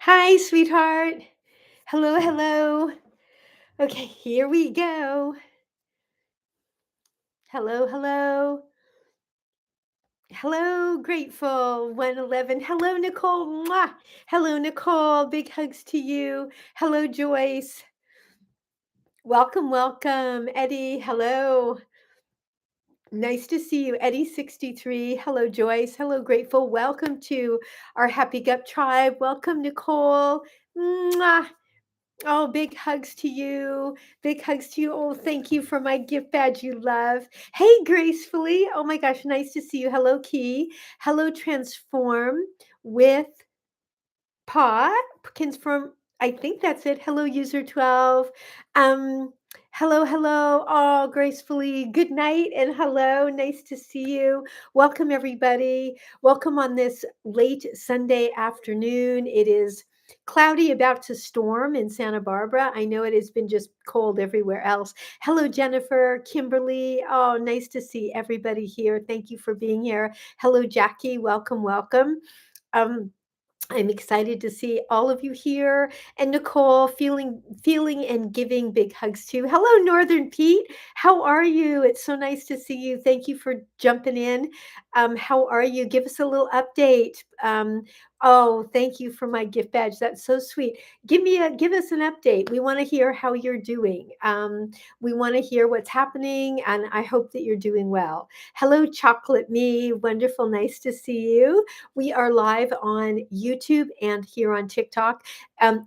Hi, sweetheart. Hello, hello. Okay, here we go. Hello, hello. Hello, grateful 111. Hello, Nicole. Mwah. Hello, Nicole. Big hugs to you. Hello, Joyce. Welcome, welcome. Eddie, hello. Nice to see you, Eddie 63. Hello, Joyce. Hello, Grateful. Welcome to our Happy Gut Tribe. Welcome, Nicole. Mwah. Oh, big hugs to you. Big hugs to you. Oh, thank you for my gift badge you love. Hey, Gracefully. Oh my gosh, nice to see you. Hello, Key. Hello, Transform with Pa Pkins from I think that's it. Hello, user 12. Um, hello, hello. Oh, gracefully. Good night and hello. Nice to see you. Welcome, everybody. Welcome on this late Sunday afternoon. It is cloudy, about to storm in Santa Barbara. I know it has been just cold everywhere else. Hello, Jennifer, Kimberly. Oh, nice to see everybody here. Thank you for being here. Hello, Jackie. Welcome, welcome. Um, I'm excited to see all of you here. And Nicole, feeling and giving big hugs to you. Hello, Northern Pete. How are you? It's so nice to see you. Thank you for jumping in. How are you? Give us a little update. Oh, thank you for my gift badge. That's so sweet. Give us an update. We want to hear how you're doing. We want to hear what's happening, and I hope that you're doing well. Hello, Chocolate Me. Wonderful. Nice to see you. We are live on YouTube and here on TikTok.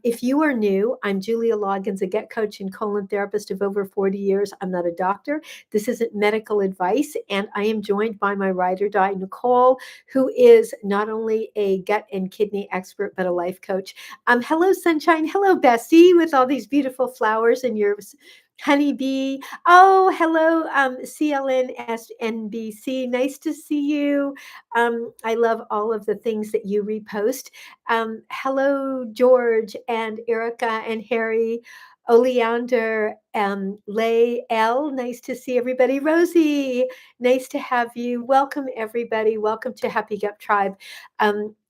If you are new, I'm Julia Loggins, a gut coach and colon therapist of over 40 years. I'm not a doctor. This isn't medical advice. And I am joined by my ride or die, Nicole, who is not only a gut and kidney expert, but a life coach. Hello, Sunshine. Hello, Bessie, with all these beautiful flowers and your honeybee. Oh, hello, CLNSNBC. Nice to see you. I love all of the things that you repost. Hello, George and Erica and Harry, Oleander, Lay L. Nice to see everybody. Rosie, nice to have you. Welcome, everybody. Welcome to Happy Gut Tribe.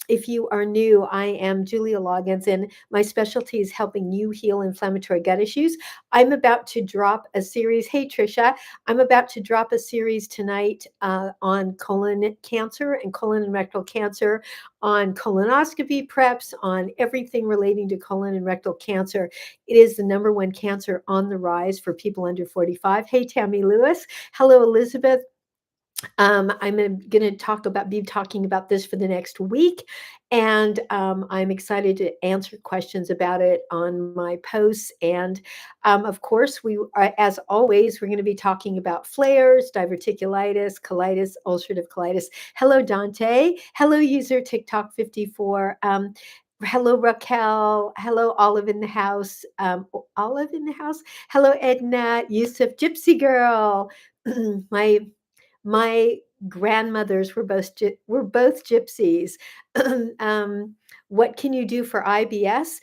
If you are new, I am Julia Loggins, and my specialty is helping you heal inflammatory gut issues. I'm about to drop a series. Hey, Trisha. I'm about to drop a series tonight on colon cancer and colon and rectal cancer, on colonoscopy preps, on everything relating to colon and rectal cancer. It is the number one cancer on the rise for people under 45. Hey, Tammy Lewis. Hello, Elizabeth. I'm going to be talking about this for the next week, and I'm excited to answer questions about it on my posts. And of course, as always, we're going to be talking about flares, diverticulitis, colitis, ulcerative colitis. Hello, Dante. Hello, user TikTok 54. Hello, Raquel. Hello, Olive in the house. Olive in the house. Hello, Edna, Yusuf, Gypsy Girl. my my grandmothers were both gypsies. um, what can you do for IBS?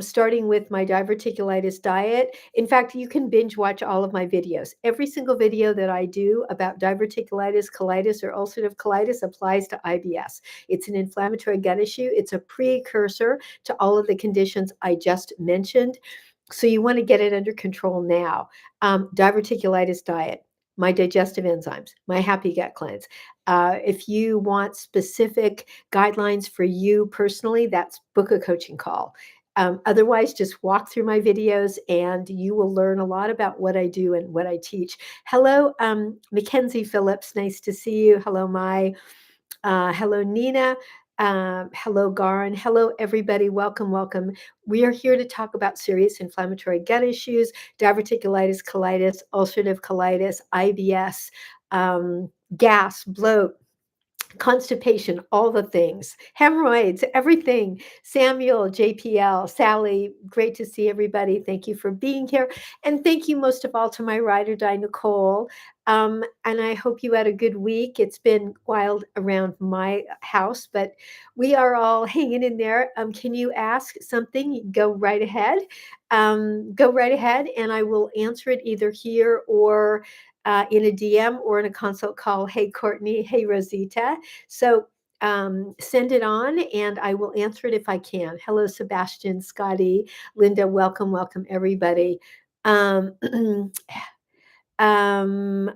Starting with my diverticulitis diet. In fact, you can binge watch all of my videos. Every single video that I do about diverticulitis, colitis, or ulcerative colitis applies to IBS. It's an inflammatory gut issue. It's a precursor to all of the conditions I just mentioned. So you want to get it under control now. Diverticulitis diet, my digestive enzymes, my happy gut cleanse. If you want specific guidelines for you personally, that's book a coaching call. Otherwise, just walk through my videos and you will learn a lot about what I do and what I teach. Hello, Mackenzie Phillips. Nice to see you. Hello, hello, Nina. Hello, Garin. Hello, everybody. Welcome, welcome. We are here to talk about serious inflammatory gut issues, diverticulitis, colitis, ulcerative colitis, IBS, gas, bloat, constipation, all the things, hemorrhoids, everything. Samuel, JPL, Sally, great to see everybody. Thank you for being here. And thank you most of all to my ride or die, Nicole. And I hope you had a good week. It's been wild around my house, but we are all hanging in there. Can you ask something? Go right ahead. Go right ahead, and I will answer it either here or in a DM or in a consult call. Hey, Courtney. Hey, Rosita. So send it on and I will answer it if I can. Hello, Sebastian, Scotty, Linda. Welcome, welcome, everybody. Um,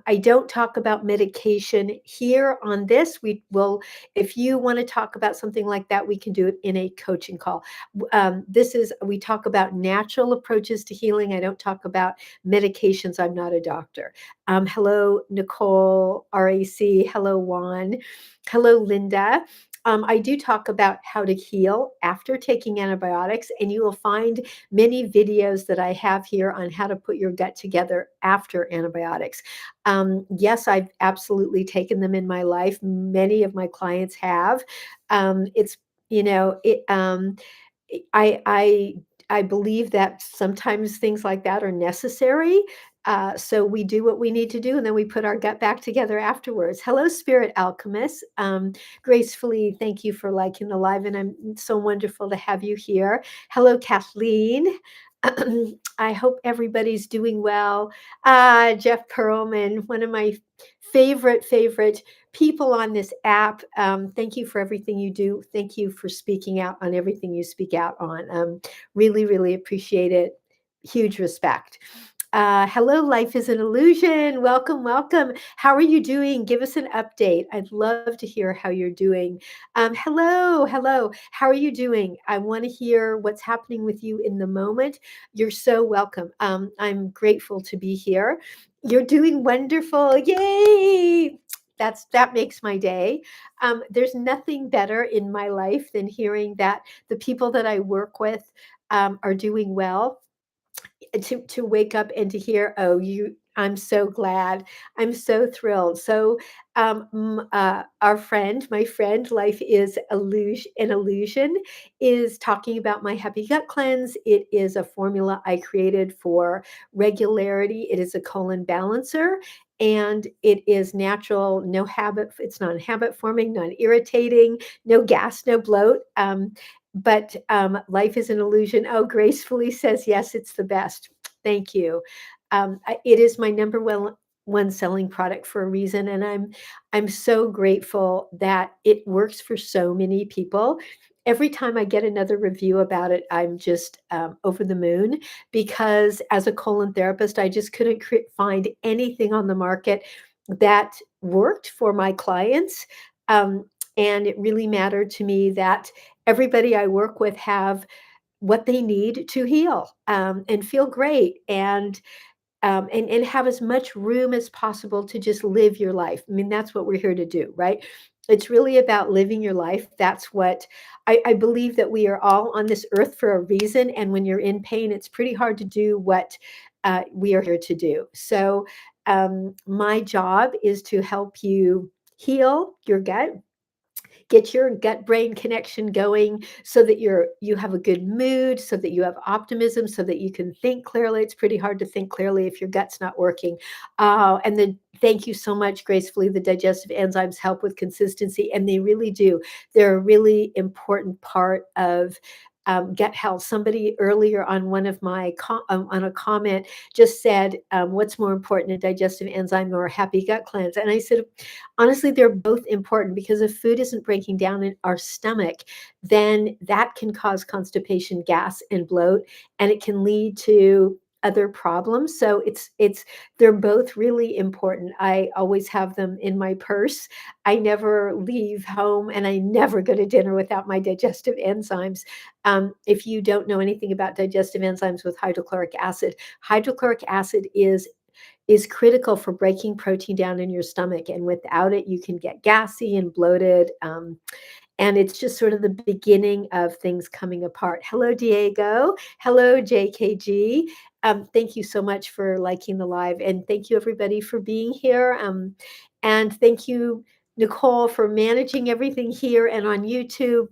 I don't talk about medication here on this. We will, if you want to talk about something like that, we can do it in a coaching call. This is, we talk about natural approaches to healing. I don't talk about medications. I'm not a doctor. Hello, Nicole, RAC. Hello, Juan. Hello, Linda. I do talk about how to heal after taking antibiotics, and you will find many videos that I have here on how to put your gut together after antibiotics. Yes, I've absolutely taken them in my life. Many of my clients have. It's, you know, I I I believe that sometimes things like that are necessary. So we do what we need to do, and then we put our gut back together afterwards. Hello, Spirit Alchemist. Gracefully, thank you for liking the live, and I'm so wonderful to have you here. Hello, Kathleen. I hope everybody's doing well. Jeff Perlman, one of my favorite people on this app. Thank you for everything you do. Thank you for speaking out on everything you speak out on. Really, really appreciate it. Huge respect. Hello, Life is an Illusion. Welcome, welcome. How are you doing? Give us an update. I'd love to hear how you're doing. Hello, hello. How are you doing? I want to hear what's happening with you in the moment. You're so welcome. I'm grateful to be here. You're doing wonderful. Yay! That makes my day. There's nothing better in my life than hearing that the people that I work with are doing well, to wake up and to hear, oh, you, I'm so glad, I'm so thrilled. So our friend, my friend, Life is an Illusion, is talking about my Happy Gut Cleanse. It is a formula I created for regularity. It is a colon balancer, and it is natural, no habit, it's non-habit forming, non-irritating, no gas, no bloat. But Life is an Illusion. Oh, gracefully says, yes, it's the best. Thank you. It is my number one selling product for a reason, and I'm so grateful that it works for so many people. Every time I get another review about it, I'm just over the moon, because as a colon therapist, I just couldn't find anything on the market that worked for my clients. Um, and it really mattered to me that everybody I work with have what they need to heal, and feel great, and have as much room as possible to just live your life. I mean, that's what we're here to do, right? It's really about living your life. That's what I believe, that we are all on this earth for a reason. And when you're in pain, it's pretty hard to do what we are here to do. So my job is to help you heal your gut, get your gut brain connection going, so that you have a good mood, so that you have optimism, so that you can think clearly. It's pretty hard to think clearly if your gut's not working. And then thank you so much, gracefully. The digestive enzymes help with consistency, and they really do. They're a really important part of gut health. Somebody earlier on one of my on a comment just said, "What's more important, a digestive enzyme or a happy gut cleanse?" And I said, honestly, they're both important, because if food isn't breaking down in our stomach, then that can cause constipation, gas, and bloat, and it can lead to other problems. So they're both really important. I always have them in my purse. I never leave home, and I never go to dinner without my digestive enzymes. If you don't know anything about digestive enzymes with hydrochloric acid is critical for breaking protein down in your stomach. And without it, you can get gassy and bloated. And it's just sort of the beginning of things coming apart. Hello, Diego. Hello, JKG. Thank you so much for liking the live. And thank you, everybody, for being here. And thank you. Nicole, for managing everything here and on YouTube,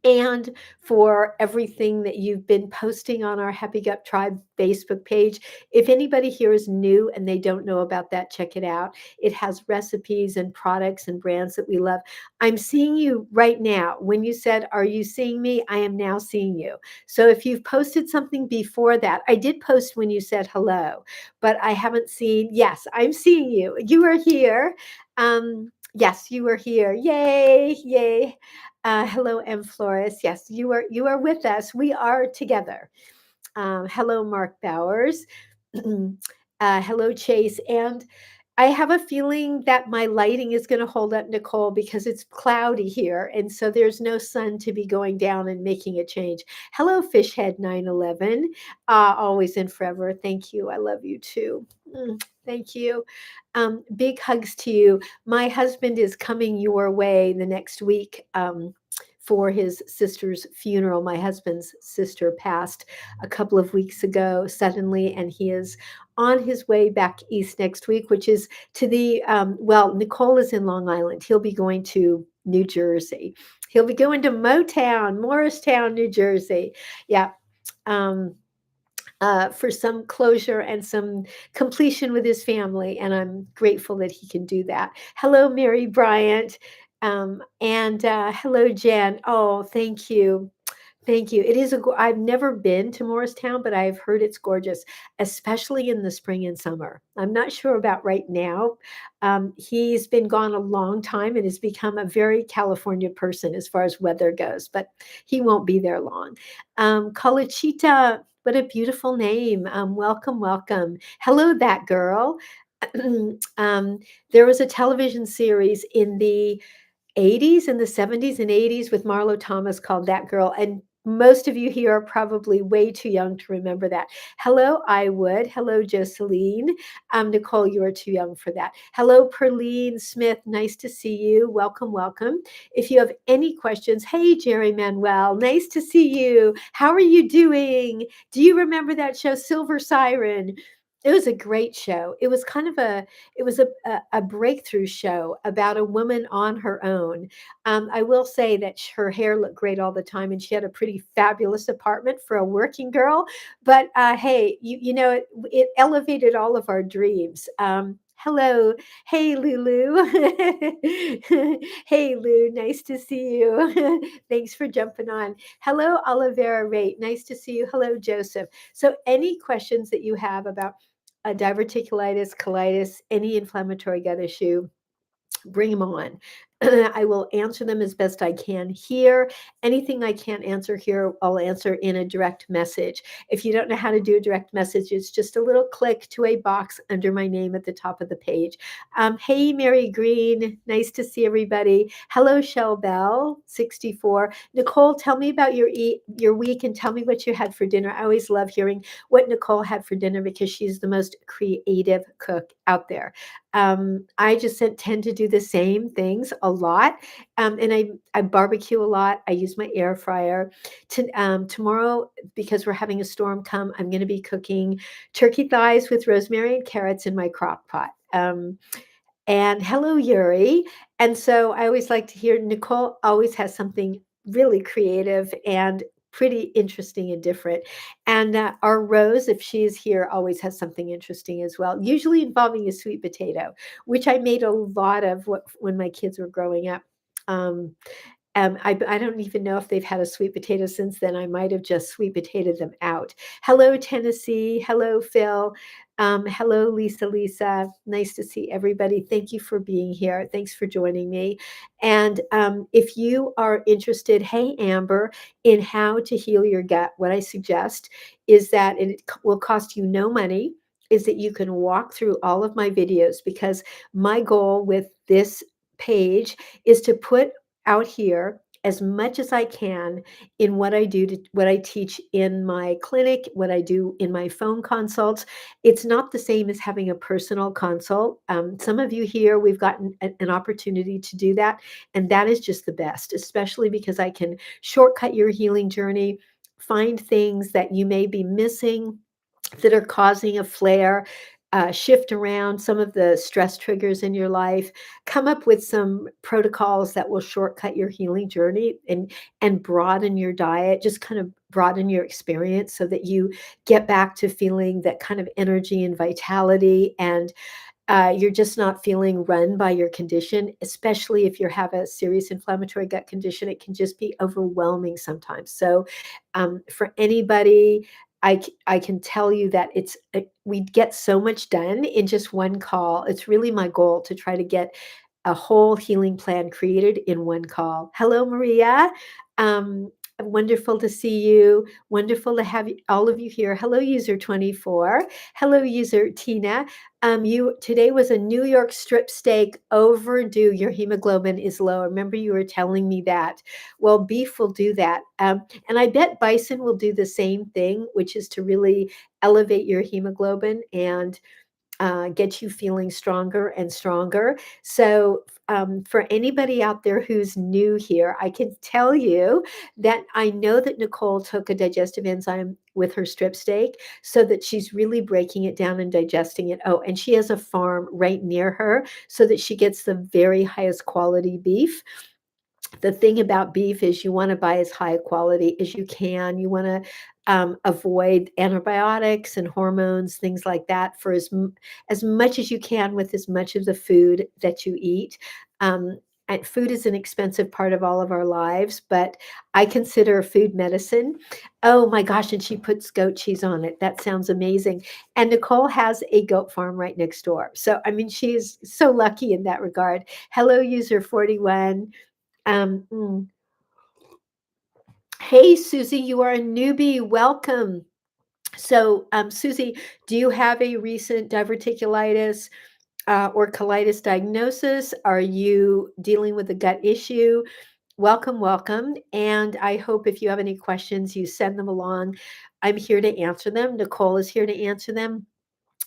and for everything that you've been posting on our Happy Gut Tribe Facebook page. If anybody here is new and they don't know about that, check it out. It has recipes and products and brands that we love. I'm seeing you right now. When you said, "Are you seeing me?" I am now seeing you. So if you've posted something before that, I did post when you said hello, but I haven't seen. Yes, I'm seeing you. You are here. Yes, you are here. Yay, yay. Hello, M. Flores. Yes, you are with us. We are together. Hello, Mark Bowers. Hello, Chase. And I have a feeling that my lighting is going to hold up, Nicole, because it's cloudy here. And so there's no sun to be going down and making a change. Hello, Fishhead 911. Always and forever. Thank you. I love you too. Thank you. Big hugs to you. My husband is coming your way the next week. For his sister's funeral. My husband's sister passed a couple of weeks ago suddenly, and he is on his way back east next week, which is to the, well, Nicole is in Long Island. He'll be going to New Jersey. He'll be going to Motown, Morristown, New Jersey. Yeah. Um, for some closure and some completion with his family. And I'm grateful that he can do that. Hello, Mary Bryant. And hello, Jen. Oh, thank you. Thank you. It is I've never been to Morristown, but I've heard it's gorgeous, especially in the spring and summer. I'm not sure about right now. He's been gone a long time and has become a very California person as far as weather goes, but he won't be there long. Kalachita, what a beautiful name. Welcome, welcome. Hello, that girl. um, there was a television series in the 80s and the 70s and 80s with Marlo Thomas called That Girl. And most of you here are probably way too young to remember that. Hello, I would. Hello, Jocelyn. Nicole, you are too young for that. Hello, Perlene Smith. Nice to see you. Welcome, welcome. If you have any questions, hey, Jerry Manuel, nice to see you. How are you doing? Do you remember that show, Silver Siren? It was a great show. It was kind of it was a breakthrough show about a woman on her own. I will say that her hair looked great all the time, and she had a pretty fabulous apartment for a working girl. But hey, it elevated all of our dreams. Hello, hey Lulu, hey Lou, nice to see you. Thanks for jumping on. Hello, Olivera Rate, nice to see you. Hello, Joseph. So, any questions that you have about diverticulitis, colitis, any inflammatory gut issue, bring them on. I will answer them as best I can here. Anything I can't answer here, I'll answer in a direct message. If you don't know how to do a direct message, it's just a little click to a box under my name at the top of the page. Hey, Mary Green, nice to see everybody. Hello, Shell Bell, 64. Nicole, tell me about your week and tell me what you had for dinner. I always love hearing what Nicole had for dinner because she's the most creative cook out there. I just tend to do the same things a lot. And I barbecue a lot. I use my air fryer. Tomorrow, because we're having a storm come, I'm going to be cooking turkey thighs with rosemary and carrots in my crock pot. And hello, Yuri. And so I always like to hear Nicole always has something really creative and pretty interesting and different. And our Rose, if she is here, always has something interesting as well, usually involving a sweet potato, which I made a lot of when my kids were growing up. Um, I don't even know if they've had a sweet potato since then. I might have just sweet potatoed them out. Hello, Tennessee. Hello, Phil. Hello, Lisa. Nice to see everybody. Thank you for being here. Thanks for joining me. And if you are interested, hey, Amber, in how to heal your gut, what I suggest is that will cost you no money, is that you can walk through all of my videos, because my goal with this page is to put out here as much as I can in what I do, to what I teach in my clinic, what I do in my phone consults. It's not the same as having a personal consult. Some of you here, we've gotten an opportunity to do that, and that is just the best, especially because I can shortcut your healing journey, find things that you may be missing that are causing a flare, shift around some of the stress triggers in your life, come up with some protocols that will shortcut your healing journey and broaden your diet, just kind of broaden your experience so that you get back to feeling that kind of energy and vitality, and you're just not feeling run by your condition, especially if you have a serious inflammatory gut condition. It can just be overwhelming sometimes. So, for anybody, I can tell you that we get so much done in just one call. It's really my goal to try to get a whole healing plan created in one call. Hello, Maria. Um, Wonderful to see you. Wonderful to have all of you here. Hello, user 24. Hello, user Tina. You today was a New York strip steak overdue. Your hemoglobin is low. Remember, you were telling me that. Well, beef will do that, and I bet bison will do the same thing, which is to really elevate your hemoglobin and get you feeling stronger and stronger. So, for anybody out there who's new here, I can tell you that I know that Nicole took a digestive enzyme with her strip steak so that she's really breaking it down and digesting it. Oh, and she has a farm right near her so that she gets the very highest quality beef. The thing about beef is you want to buy as high quality as you can. You want to avoid antibiotics and hormones, things like that, for as much as you can with as much of the food that you eat. And food is an expensive part of all of our lives, but I consider food medicine. Oh my gosh, and she puts goat cheese on it. That sounds amazing. And Nicole has a goat farm right next door. So, I mean, she is so lucky in that regard. Hello, user 41. Um, mm. Hey, Susie, you are a newbie. Welcome. So, Susie, do you have a recent diverticulitis or colitis diagnosis? Are you dealing with a gut issue? Welcome, welcome. And I hope if you have any questions, you send them along. I'm here to answer them. Nicole is here to answer them.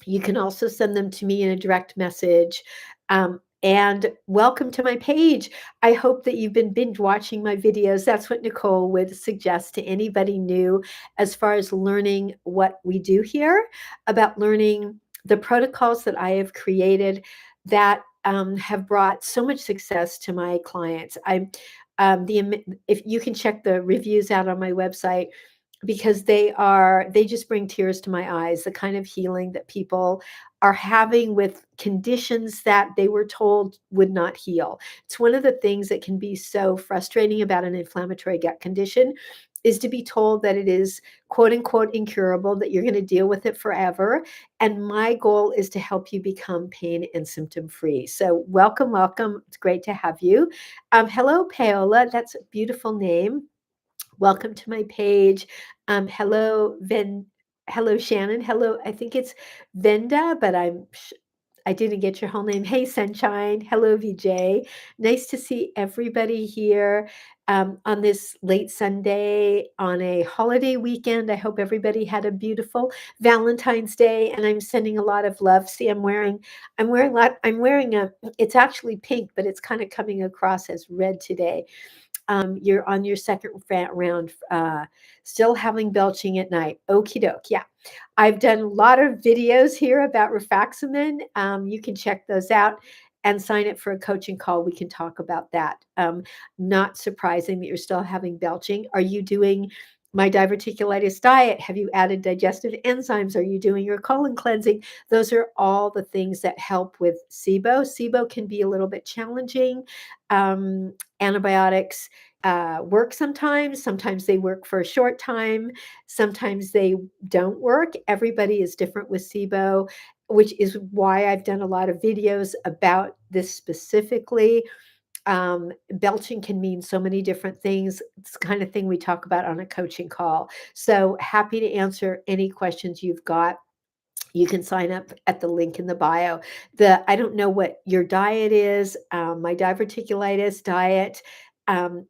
You can also send them to me in a direct message. And welcome to my page. I hope that you've been binge watching my videos. That's what Nicole would suggest to anybody new as far as learning what we do here, about learning the protocols that I have created that have brought so much success to my clients. If you can check the reviews out on my website, because they just bring tears to my eyes, the kind of healing that people are having with conditions that they were told would not heal. It's one of the things that can be so frustrating about an inflammatory gut condition, is to be told that it is quote unquote incurable, that you're going to deal with it forever. And my goal is to help you become pain and symptom free. So welcome, welcome. It's great to have you. Hello, Paola. That's a beautiful name. Welcome to my page. Hello, Shannon. Hello, I think it's Venda, but I didn't get your whole name. Hey, Sunshine. Hello, VJ. Nice to see everybody here on this late Sunday on a holiday weekend. I hope everybody had a beautiful Valentine's Day, and I'm sending a lot of love. See, I'm wearing a. It's actually pink, but it's kind of coming across as red today. You're on your second round, still having belching at night. Okie doke. Yeah. I've done a lot of videos here about rifaximin. You can check those out and sign up for a coaching call. We can talk about that. Not surprising that you're still having belching. Are you doing my diverticulitis diet? Have you added digestive enzymes? Are you doing your colon cleansing? Those are all the things that help with SIBO. SIBO can be a little bit challenging. Antibiotics work sometimes. Sometimes they work for a short time. Sometimes they don't work. Everybody is different with SIBO, which is why I've done a lot of videos about this specifically. Belching can mean so many different things. It's the kind of thing we talk about on a coaching call. So happy to answer any questions you've got. You can sign up at the link in the bio. I don't know what your diet is. My diverticulitis diet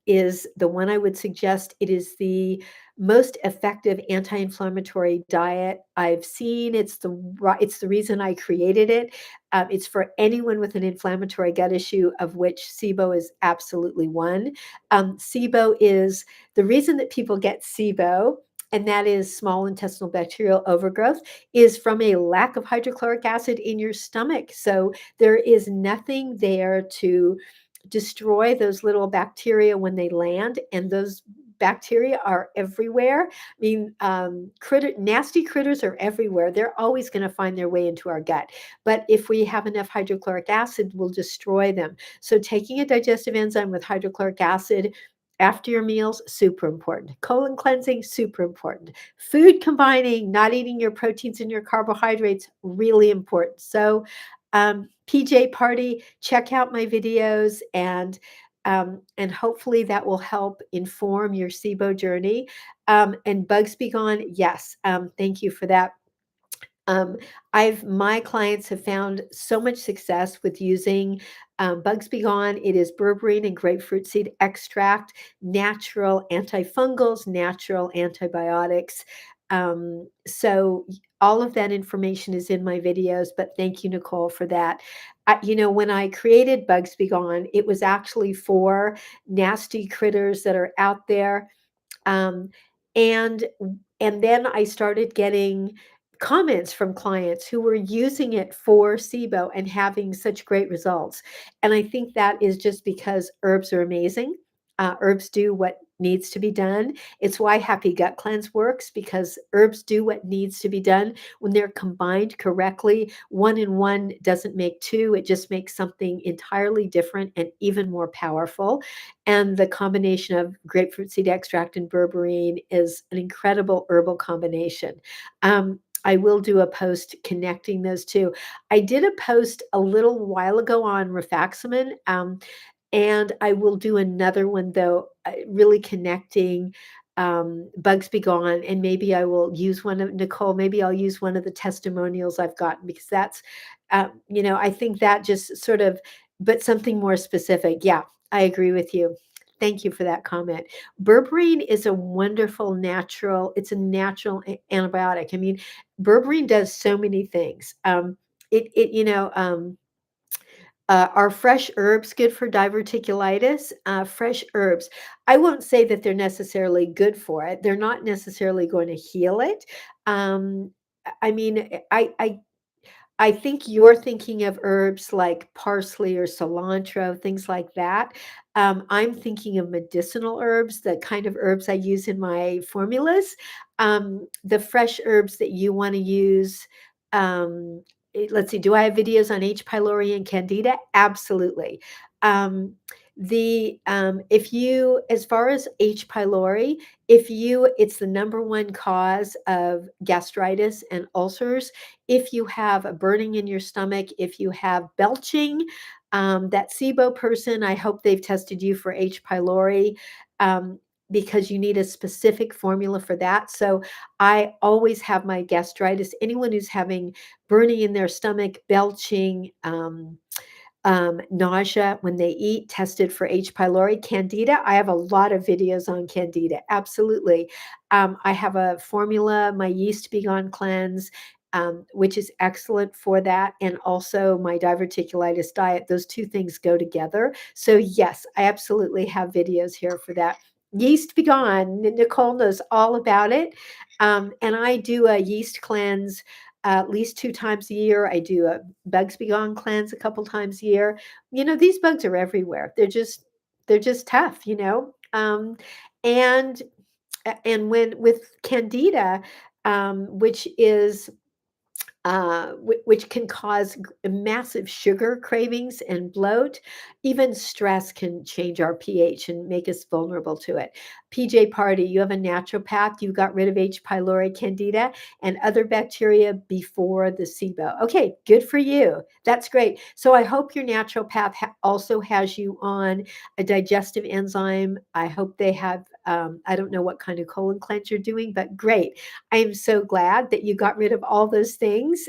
is the one I would suggest. It is the most effective anti-inflammatory diet I've seen. It's the reason I created it. It's for anyone with an inflammatory gut issue, of which SIBO is absolutely one. SIBO is the reason that people get SIBO and that is small intestinal bacterial overgrowth, is from a lack of hydrochloric acid in your stomach. So there is nothing there to destroy those little bacteria when they land, and those bacteria are everywhere. I mean, nasty critters are everywhere. They're always going to find their way into our gut. But if we have enough hydrochloric acid, we'll destroy them. So taking a digestive enzyme with hydrochloric acid after your meals, super important. Colon cleansing, super important. Food combining, not eating your proteins and your carbohydrates, really important. So, PJ Party, check out my videos, and hopefully that will help inform your SIBO journey. And Bugs Be Gone, yes, thank you for that. Um, my clients have found so much success with using Bugs Be Gone. It is berberine and grapefruit seed extract, natural antifungals, natural antibiotics. So all of that information is in my videos, but thank you, Nicole, for that. When I created Bugs Be Gone, it was actually for nasty critters that are out there. Um, and and then I started getting comments from clients who were using it for SIBO and having such great results. And I think that is just because herbs are amazing. Herbs do what needs to be done. It's why Happy Gut Cleanse works, because herbs do what needs to be done when they're combined correctly. One and one doesn't make two, it just makes something entirely different and even more powerful. And the combination of grapefruit seed extract and berberine is an incredible herbal combination. I will do a post connecting those two. I did a post a little while ago on rifaximin, and I will do another one though, really connecting Bugs Be Gone, and maybe I will use one of Nicole. Maybe I'll use one of the testimonials I've gotten, because that's, I think that just sort of, but something more specific. Yeah, I agree with you. Thank you for that comment. Berberine is a wonderful natural. It's a natural antibiotic. I mean, berberine does so many things. Are fresh herbs good for diverticulitis? Fresh herbs. I won't say that they're necessarily good for it. They're not necessarily going to heal it. Um, I mean, I think you're thinking of herbs like parsley or cilantro, things like that. I'm thinking of medicinal herbs, the kind of herbs I use in my formulas. The fresh herbs that you want to use. Let's see, do I have videos on H. pylori and Candida? Absolutely. Um, if you, as far as H. pylori, it's the number one cause of gastritis and ulcers. If you have a burning in your stomach, if you have belching, that SIBO person, I hope they've tested you for H. pylori, um, because you need a specific formula for that. So I always have my gastritis. Anyone who's having burning in their stomach, belching, nausea when they eat, tested for H. pylori. Candida, I have a lot of videos on Candida. Absolutely. I have a formula, my Yeast Be Gone cleanse, which is excellent for that, and also my diverticulitis diet. Those two things go together. So yes, I absolutely have videos here for that. Yeast Be Gone. Nicole knows all about it. And I do a yeast cleanse at least 2 times a year. I do a Bugs Be Gone cleanse a couple times a year. These bugs are everywhere. They're just tough, and when with Candida, which is which can cause massive sugar cravings and bloat. Even stress can change our pH and make us vulnerable to it. PJ Party, you have a naturopath. You got rid of H. pylori, Candida, and other bacteria before the SIBO. Okay, good for you. That's great. So I hope your naturopath also has you on a digestive enzyme. I hope they have. I don't know what kind of colon cleanse you're doing, but great. I am so glad that you got rid of all those things.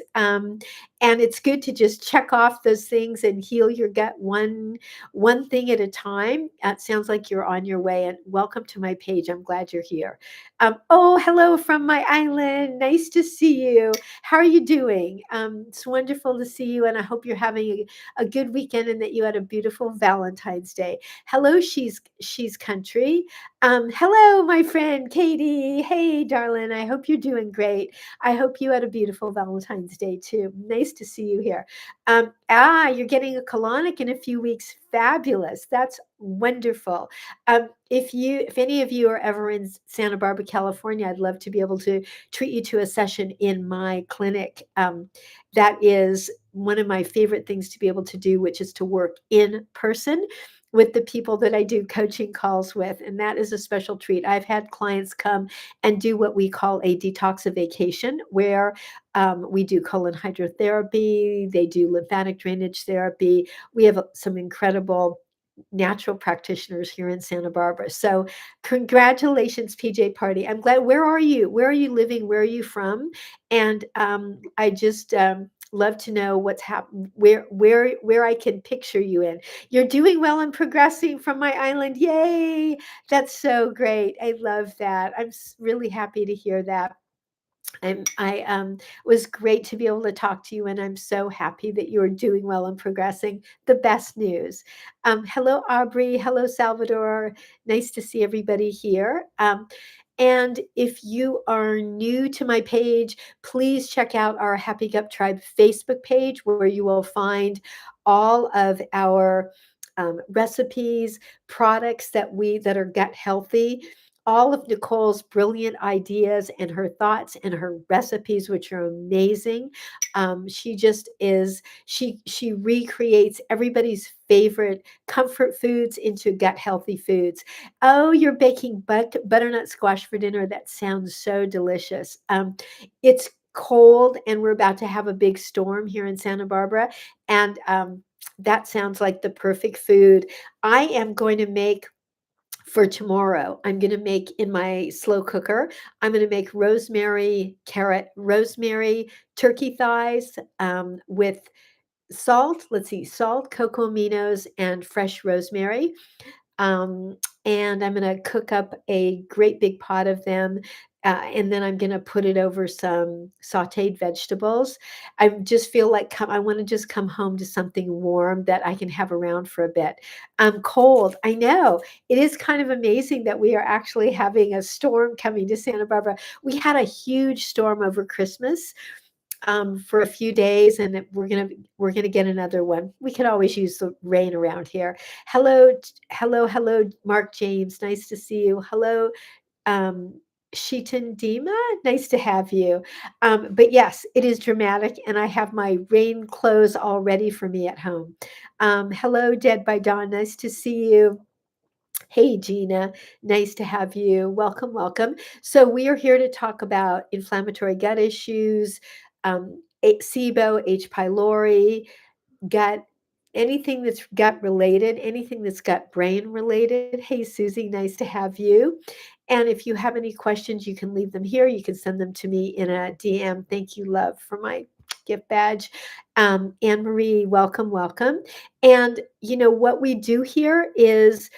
And it's good to just check off those things and heal your gut one thing at a time. It sounds like you're on your way, and welcome to my page. I'm glad you're here. Oh, hello from my island. Nice to see you. How are you doing? It's wonderful to see you, and I hope you're having a good weekend and that you had a beautiful Valentine's Day. Hello, she's country. Hello, my friend Katie. Hey, darling. I hope you're doing great. I hope you had a beautiful Valentine's Day too. Nice to see you here. You're getting a colonic in a few weeks. Fabulous. That's wonderful. If any of you are ever in Santa Barbara, California, I'd love to be able to treat you to a session in my clinic. That is one of my favorite things to be able to do, which is to work in person with the people that I do coaching calls with. And that is a special treat. I've had clients come and do what we call a detoxification, where we do colon hydrotherapy, they do lymphatic drainage therapy. We have some incredible natural practitioners here in Santa Barbara. So congratulations, PJ Party. I'm glad. Where are you? Where are you living? Where are you from? And I just love to know what's happened, where I can picture you in. You're doing well and progressing from my island. Yay. That's so great. I love that. I'm really happy to hear that. I was great to be able to talk to you, and I'm so happy that you're doing well and progressing. The best news. Hello, Aubrey. Hello, Salvador. Nice to see everybody here. And if you are new to my page, please check out our Happy Gut Tribe Facebook page, where you will find all of our recipes, products that are gut healthy, all of Nicole's brilliant ideas and her thoughts and her recipes, which are amazing. She just is, she recreates everybody's favorite comfort foods into gut healthy foods. Oh, you're baking butternut squash for dinner. That sounds so delicious. It's cold and we're about to have a big storm here in Santa Barbara. And that sounds like the perfect food. I am going to make for tomorrow. I'm going to make in my slow cooker. I'm going to make rosemary turkey thighs with salt. Let's see, salt, cocoa aminos, and fresh rosemary. Um, and I'm going to cook up a great big pot of them. And then I'm going to put it over some sauteed vegetables. I just feel like I want to just come home to something warm that I can have around for a bit. I'm cold. I know it is kind of amazing that we are actually having a storm coming to Santa Barbara. We had a huge storm over Christmas for a few days, and we're gonna get another one. We could always use the rain around here. Hello, hello, Mark James. Nice to see you. Hello, um, Sheetan Dima. Nice to have you. But yes, it is dramatic, and I have my rain clothes all ready for me at home. Hello, Dead by Dawn. Nice to see you. Hey, Gina, nice to have you. Welcome, welcome. So, we are here to talk about inflammatory gut issues, SIBO, H. pylori, gut, anything that's gut related, anything that's gut brain related. Hey, Susie, nice to have you. And if you have any questions, you can leave them here. You can send them to me in a DM. Thank you, love, for my gift badge. Anne Marie, welcome, welcome. And what we do here is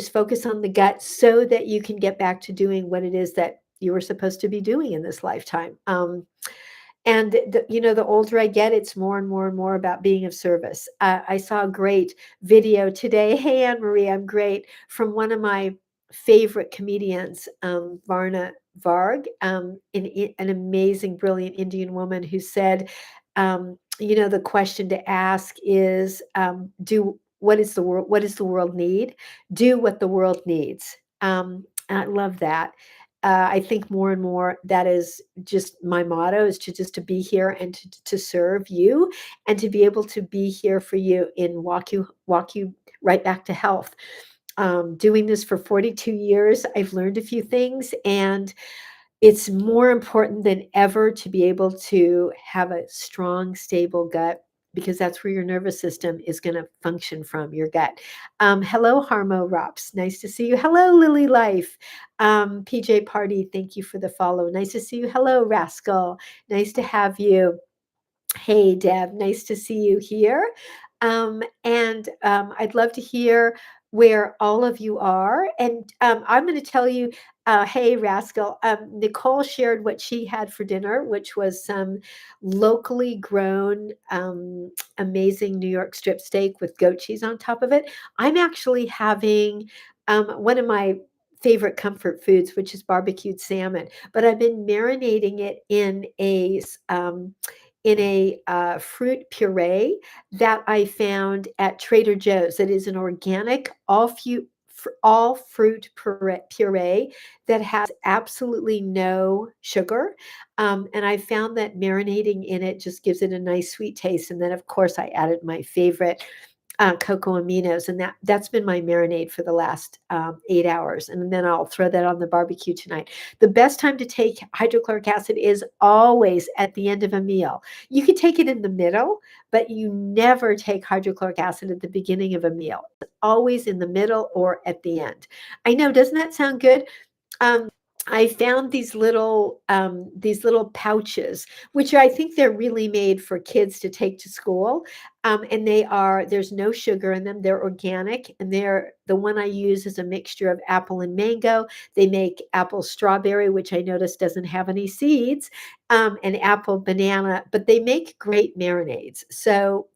focus on the gut so that you can get back to doing what it is that you were supposed to be doing in this lifetime. And the older I get, it's more and more and more about being of service. I saw a great video today. Hey, Anne Marie, I'm great, from one of my favorite comedians, Varna Varg, an amazing, brilliant Indian woman who said, the question to ask is, do what does the world need? Do what the world needs. And I love that. I think more and more that is just my motto, is to be here and to serve you, and to be able to be here for you and walk you right back to health. Doing this for 42 years, I've learned a few things, and it's more important than ever to be able to have a strong, stable gut, because that's where your nervous system is going to function from, your gut. Hello, Harmo Rops. Nice to see you. Hello, Lily Life. PJ Party, thank you for the follow. Nice to see you. Hello, Rascal. Nice to have you. Hey, Deb, nice to see you here. And I'd love to hear where all of you are. And I'm going to tell you, hey, Rascal, Nicole shared what she had for dinner, which was some locally grown, amazing New York strip steak with goat cheese on top of it. I'm actually having one of my favorite comfort foods, which is barbecued salmon, but I've been marinating it in a fruit puree that I found at Trader Joe's. It is an organic, all fruit puree that has absolutely no sugar. And I found that marinating in it just gives it a nice sweet taste. And then, of course, I added my favorite cocoa aminos, and that's been my marinade for the last 8 hours. And then I'll throw that on the barbecue tonight. The best time to take hydrochloric acid is always at the end of a meal. You can take it in the middle, but you never take hydrochloric acid at the beginning of a meal. It's always in the middle or at the end. I know, doesn't that sound good? Um, I found these little pouches, which I think they're really made for kids to take to school. And there's no sugar in them. They're organic, and the one I use is a mixture of apple and mango. They make apple strawberry, which I notice doesn't have any seeds, and apple banana, but they make great marinades. So,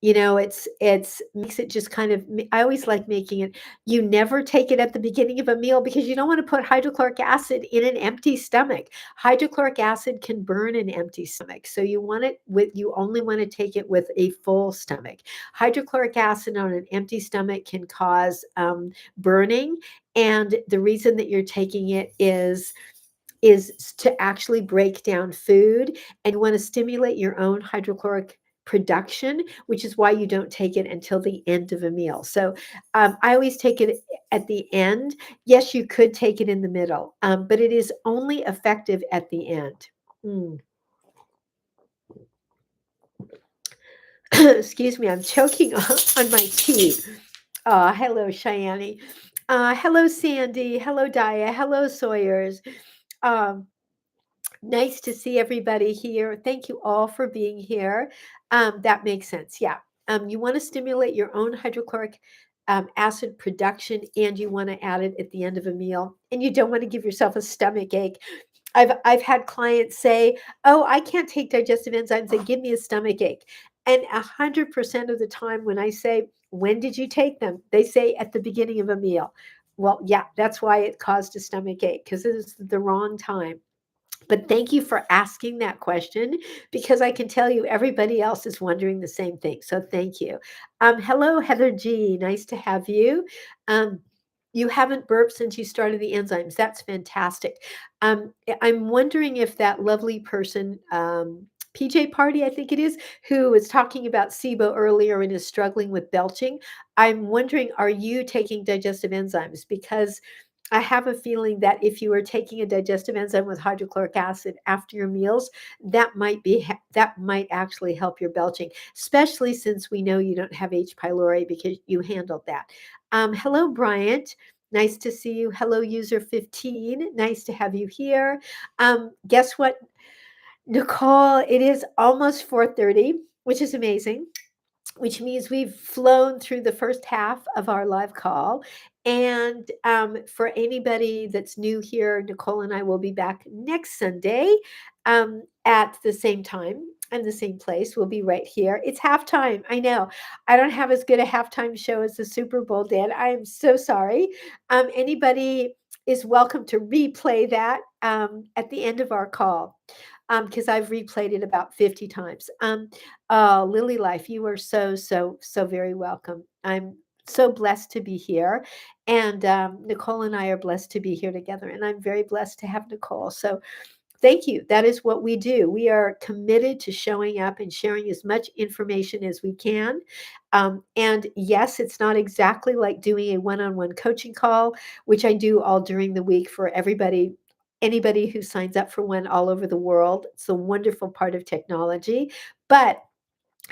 it's makes it just kind of I always like making it. You never take it at the beginning of a meal because you don't want to put hydrochloric acid in an empty stomach. Hydrochloric acid can burn an empty stomach. So you only want to take it with a full stomach. Hydrochloric acid on an empty stomach can cause burning. And the reason that you're taking it is to actually break down food, and you want to stimulate your own hydrochloric production, which is why you don't take it until the end of a meal. So I always take it at the end. Yes, you could take it in the middle, but it is only effective at the end. Mm. Excuse me, I'm choking on my tea. Hello, Cheyenne. Hello, Sandy. Hello, Dia. Hello, Sawyers. Um, Nice to see everybody here. Thank you all for being here. That makes sense. Yeah. You want to stimulate your own hydrochloric acid production, and you want to add it at the end of a meal. And you don't want to give yourself a stomach ache. I've had clients say, "Oh, I can't take digestive enzymes. They give me a stomach ache." And 100% of the time, when I say, "When did you take them?" they say at the beginning of a meal. Well, yeah, that's why it caused a stomach ache, because it is the wrong time. But thank you for asking that question, because I can tell you everybody else is wondering the same thing. So thank you. Hello, Heather G. Nice to have you. You haven't burped since you started the enzymes. That's fantastic. I'm wondering if that lovely person, PJ Party, I think it is, who was talking about SIBO earlier and is struggling with belching. I'm wondering, are you taking digestive enzymes? Because I have a feeling that if you are taking a digestive enzyme with hydrochloric acid after your meals, that might actually help your belching, especially since we know you don't have H. pylori because you handled that. Hello, Bryant. Nice to see you. Hello, user 15. Nice to have you here. Guess what, Nicole? It is almost 4:30, which is amazing, which means we've flown through the first half of our live call. And for anybody that's new here, Nicole and I will be back next Sunday at the same time and the same place. We'll be right here. It's halftime. I know. I don't have as good a halftime show as the Super Bowl did. I am so sorry. Anybody is welcome to replay that at the end of our call, because I've replayed it about 50 times. Oh, Lily Life, you are so, so, so very welcome. I'm so blessed to be here. And Nicole and I are blessed to be here together. And I'm very blessed to have Nicole. So thank you. That is what we do. We are committed to showing up and sharing as much information as we can. And yes, it's not exactly like doing a one on one coaching call, which I do all during the week for everybody. Anybody who signs up for one all over the world. It's a wonderful part of technology. But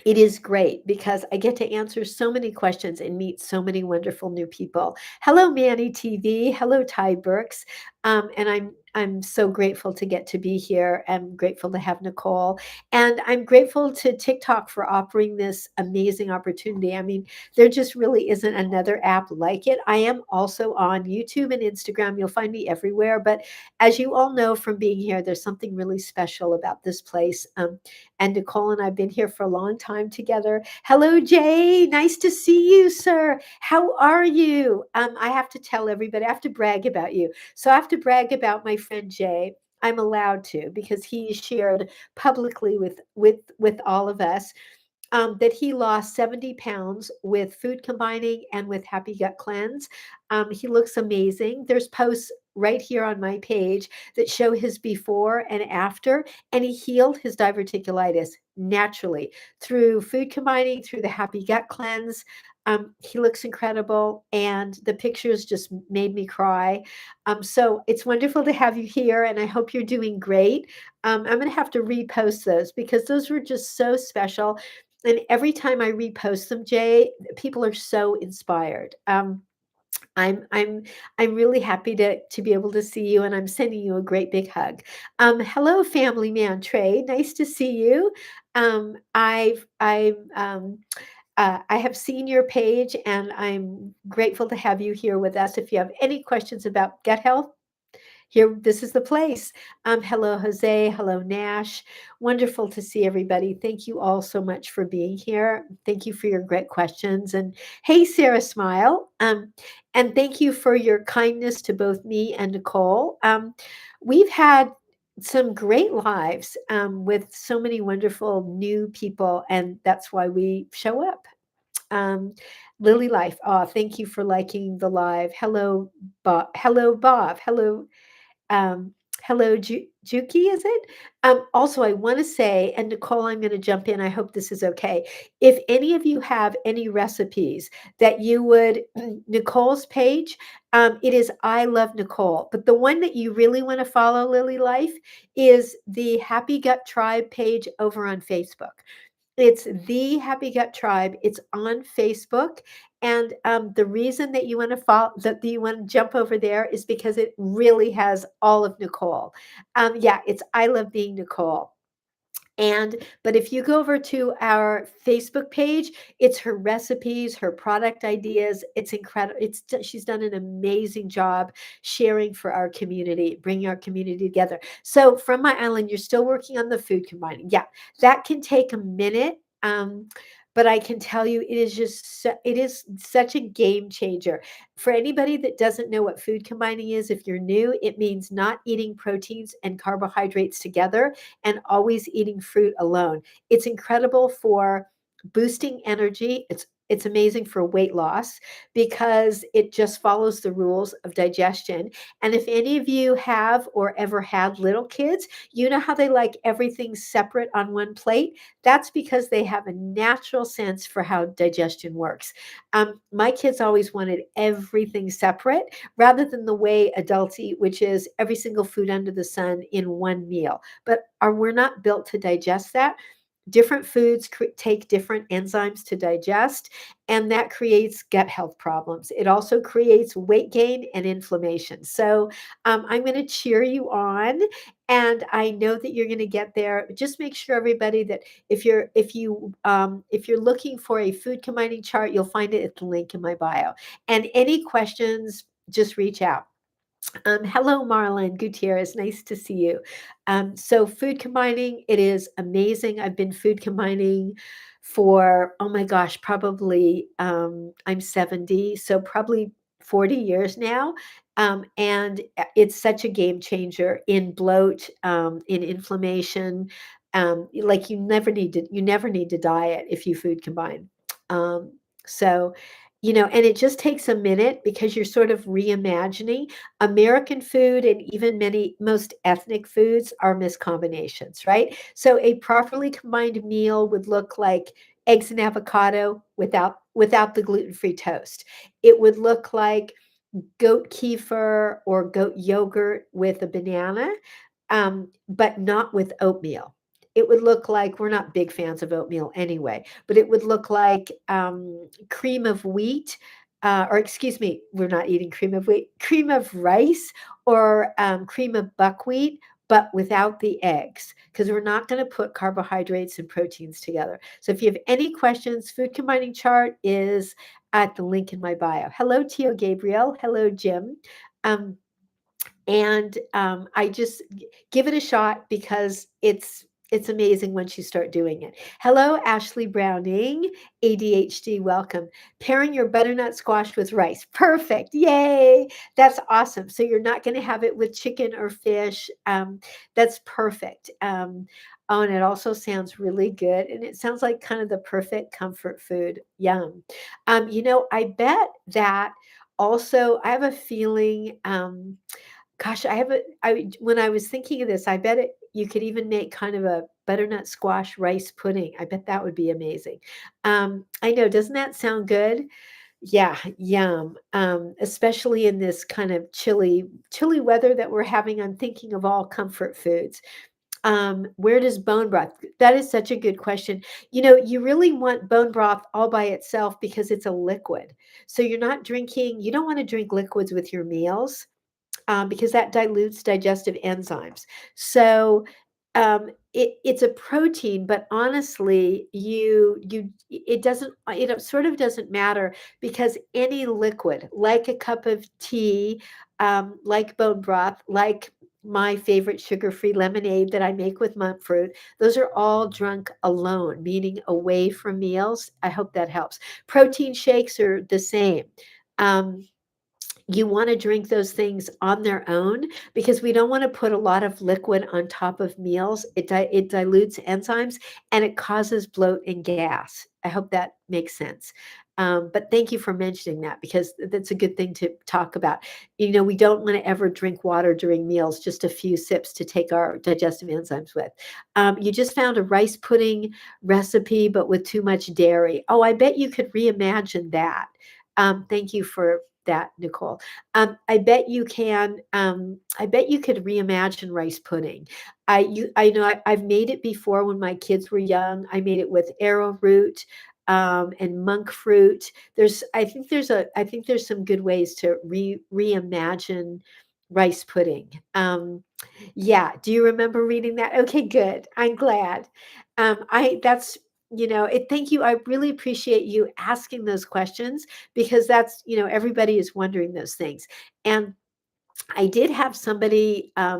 it is great because I get to answer so many questions and meet so many wonderful new people. Hello, Manny TV. Hello, Ty Burks. And I'm so grateful to get to be here. I'm grateful to have Nicole, and I'm grateful to TikTok for offering this amazing opportunity. I mean, there just really isn't another app like it. I am also on YouTube and Instagram. You'll find me everywhere. But as you all know from being here, there's something really special about this place. And Nicole and I've been here for a long time together. Hello, Jay. Nice to see you, sir. How are you? I have to tell everybody, I have to brag about you. So I have to brag about my friend Jay. I'm allowed to because he shared publicly with all of us that he lost 70 pounds with food combining and with Happy Gut Cleanse. He looks amazing. There's posts right here on my page that show his before and after, and he healed his diverticulitis naturally through food combining, through the Happy Gut Cleanse. He looks incredible, and the pictures just made me cry. So it's wonderful to have you here, and I hope you're doing great. I'm going to have to repost those because those were just so special. And every time I repost them, Jay, people are so inspired. I'm I'm I'm really happy to be able to see you, and I'm sending you a great big hug. Hello, family man Trey. Nice to see you. I have seen your page, and I'm grateful to have you here with us. If you have any questions about gut health, here, this is the place. Hello, Jose. Hello, Nash. Wonderful to see everybody. Thank you all so much for being here. Thank you for your great questions. And hey, Sarah Smile. And thank you for your kindness to both me and Nicole. We've had some great lives with so many wonderful new people, and that's why we show up. Um, Lily Life. Oh, thank you for liking the live. Hello, Bob. Hello, Bob. Hello, um, hello, Juki, is it? Also, I want to say, and Nicole, I'm going to jump in. I hope this is okay. If any of you have any recipes that you would, Nicole's page, it is I Love Nicole. But the one that you really want to follow, Lily Life, is the Happy Gut Tribe page over on Facebook. It's the Happy Gut Tribe. It's on Facebook. And the reason that you want to follow, that you want to jump over there is because it really has all of Nicole. Yeah, it's I Love Being Nicole. But if you go over to our Facebook page, it's her recipes, her product ideas. It's incredible. She's done an amazing job sharing for our community, bringing our community together. So from my island, you're still working on the food combining. Yeah, that can take a minute. But I can tell you, it is such a game changer. For anybody that doesn't know what food combining is, if you're new, it means not eating proteins and carbohydrates together and always eating fruit alone. It's incredible for boosting energy. It's amazing for weight loss because it just follows the rules of digestion. And if any of you have or ever had little kids, you know how they like everything separate on one plate. That's because they have a natural sense for how digestion works. My kids always wanted everything separate rather than the way adults eat, which is every single food under the sun in one meal. But we're not built to digest that. Different foods take different enzymes to digest, and that creates gut health problems. It also creates weight gain and inflammation. So I'm going to cheer you on, and I know that you're going to get there. Just make sure, everybody, that if you're looking for a food combining chart, you'll find it at the link in my bio. And any questions, just reach out. Hello, Marlon Gutierrez. Nice to see you. So food combining, it is amazing. I've been food combining for, oh my gosh, probably, I'm 70, so probably 40 years now. And it's such a game changer in bloat, in inflammation. Like you never need to diet if you food combine. Um, so, and it just takes a minute because you're sort of reimagining. American food and even most ethnic foods are miscombinations, right? So a properly combined meal would look like eggs and avocado without the gluten-free toast. It would look like goat kefir or goat yogurt with a banana, but not with oatmeal. It would look like, we're not big fans of oatmeal anyway, but it would look like cream of wheat, or excuse me, we're not eating cream of wheat, cream of rice or cream of buckwheat, but without the eggs, because we're not going to put carbohydrates and proteins together. So if you have any questions, food combining chart is at the link in my bio. Hello, Tio Gabriel. Hello, Jim. Um, and I just give it a shot because it's amazing once you start doing it. Hello, Ashley Browning, ADHD, welcome. Pairing your butternut squash with rice. Perfect. Yay. That's awesome. So you're not going to have it with chicken or fish. That's perfect. Oh, and it also sounds really good. And it sounds like kind of the perfect comfort food. Yum. I bet that also, I have a feeling, gosh, when I was thinking of this, I bet you could even make kind of a butternut squash rice pudding. I bet that would be amazing. I know, doesn't that sound good? Yeah, yum. Especially in this kind of chilly weather that we're having. I'm thinking of all comfort foods. Where does bone broth? That is such a good question. You really want bone broth all by itself because it's a liquid. So you don't want to drink liquids with your meals because that dilutes digestive enzymes. So it's a protein, but honestly, it sort of doesn't matter because any liquid, like a cup of tea, like bone broth, like my favorite sugar-free lemonade that I make with monk fruit, those are all drunk alone, meaning away from meals. I hope that helps. Protein shakes are the same. Um, you want to drink those things on their own because we don't want to put a lot of liquid on top of meals. It dilutes enzymes and it causes bloat and gas. I hope that makes sense. But thank you for mentioning that because that's a good thing to talk about. We don't want to ever drink water during meals, just a few sips to take our digestive enzymes with. You just found a rice pudding recipe, but with too much dairy. Oh, I bet you could reimagine that. Thank you for that, Nicole. I bet you can. I bet you could reimagine rice pudding. I know I've made it before when my kids were young. I made it with arrowroot and monk fruit. I think there's some good ways to reimagine rice pudding. Yeah. Do you remember reading that? Okay, good. I'm glad. I that's thank you. I really appreciate you asking those questions because everybody is wondering those things. And I did have somebody uh,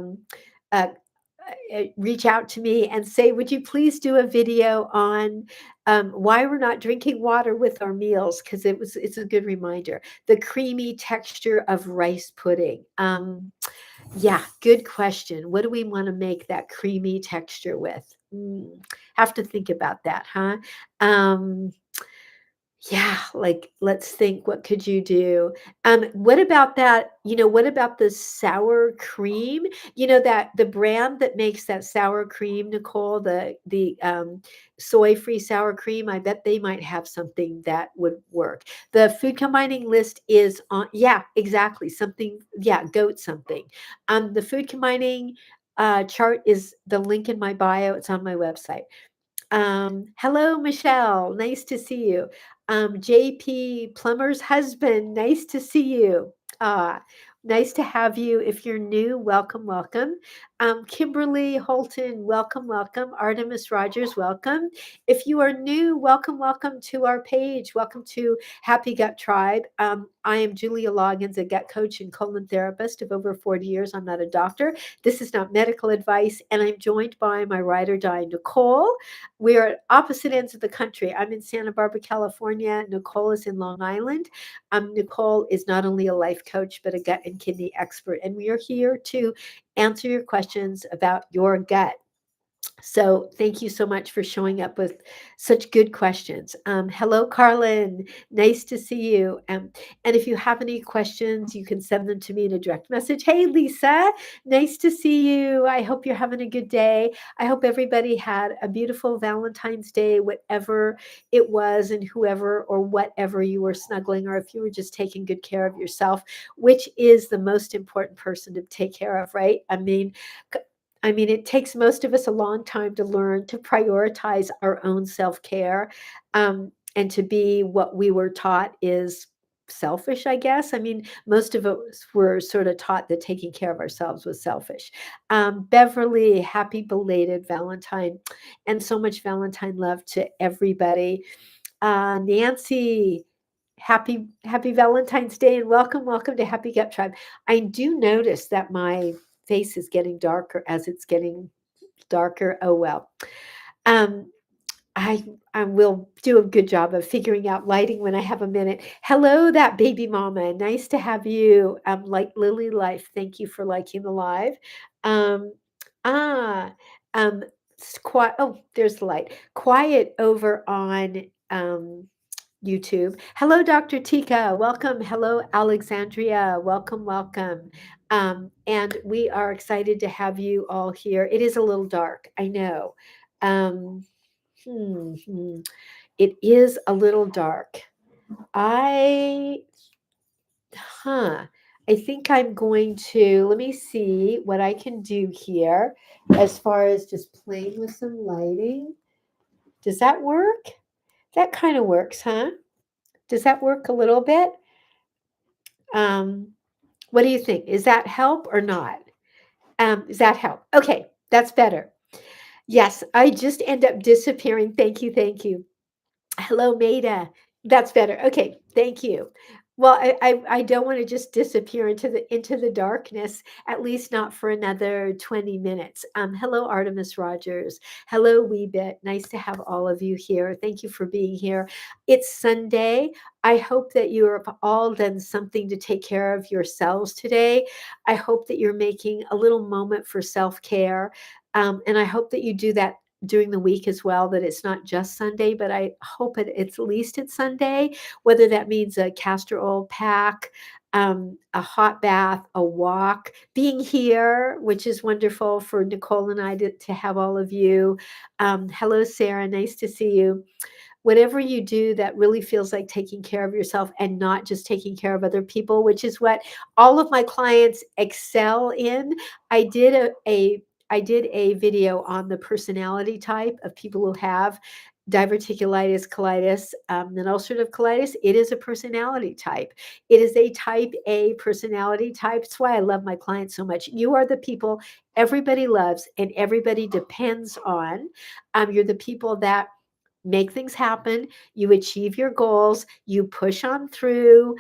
reach out to me and say, would you please do a video on why we're not drinking water with our meals? Because it's a good reminder. The creamy texture of rice pudding. Yeah, good question. What do we want to make that creamy texture with? Have to think about that, huh? Um, yeah, like, let's think, what could you do? What about what about the sour cream? That the brand that makes that sour cream, Nicole, the soy-free sour cream, I bet they might have something that would work. The food combining list is on, yeah, exactly, something, yeah, goat something. The food combining chart is the link in my bio. It's on my website. Hello, Michelle. Nice to see you. JP Plumber's husband. Nice to see you. Uh, nice to have you. If you're new, welcome, welcome. Kimberly Holton, welcome, welcome. Artemis Rogers, welcome. If you are new, welcome, welcome to our page. Welcome to Happy Gut Tribe. I am Julia Loggins, a gut coach and colon therapist of over 40 years. I'm not a doctor. This is not medical advice. And I'm joined by my ride or die, Nicole. We are at opposite ends of the country. I'm in Santa Barbara, California. Nicole is in Long Island. Nicole is not only a life coach, but a gut and kidney expert. And we are here to answer your questions about your gut. So thank you so much for showing up with such good questions. Hello, Carlin. Nice to see you. And if you have any questions, you can send them to me in a direct message. Hey, Lisa. Nice to see you. I hope you're having a good day. I hope everybody had a beautiful Valentine's Day, whatever it was, and whoever or whatever you were snuggling, or if you were just taking good care of yourself, which is the most important person to take care of, right? I mean, it takes most of us a long time to learn to prioritize our own self-care, and to be what we were taught is selfish, I guess. I mean, most of us were sort of taught that taking care of ourselves was selfish. Beverly, happy belated Valentine, and so much Valentine love to everybody. Nancy, happy Valentine's Day and welcome to Happy Gut Tribe. I do notice that my face is getting darker as it's getting darker. Oh well. Um, I will do a good job of figuring out lighting when I have a minute. Hello, that baby mama. Nice to have you. Like Lily Life. Thank you for liking the live. Um, ah, quiet. Oh, there's the light. Quiet over on YouTube. Hello, Dr. Tika. Welcome. Hello, Alexandria. Welcome. And we are excited to have you all here. It is a little dark, I know. Um, hmm. It is a little dark. I, huh. I think I'm going to, let me see what I can do here as far as just playing with some lighting. Does that work? That kind of works, huh? Does that work a little bit? Um, what do you think? Is that help or not? Does that help? Okay, that's better. Yes, I just end up disappearing. Thank you. Hello, Maida. That's better. Okay, thank you. Well, I don't want to just disappear into the darkness, at least not for another 20 minutes. Hello, Artemis Rogers. Hello, Weebit. Nice to have all of you here. Thank you for being here. It's Sunday. I hope that you have all done something to take care of yourselves today. I hope that you're making a little moment for self-care. And I hope that you do that during the week as well, that it's not just Sunday, but I hope it's at least it's Sunday, whether that means a castor oil pack, a hot bath, a walk, being here, which is wonderful for Nicole and I to have all of you. Hello, Sarah. Nice to see you. Whatever you do that really feels like taking care of yourself and not just taking care of other people, which is what all of my clients excel in. I did I did a video on the personality type of people who have diverticulitis, colitis, and ulcerative colitis. It is a personality type. It is a type A personality type. That's why I love my clients so much. You are the people everybody loves and everybody depends on. You're the people that make things happen, you achieve your goals, you push on through,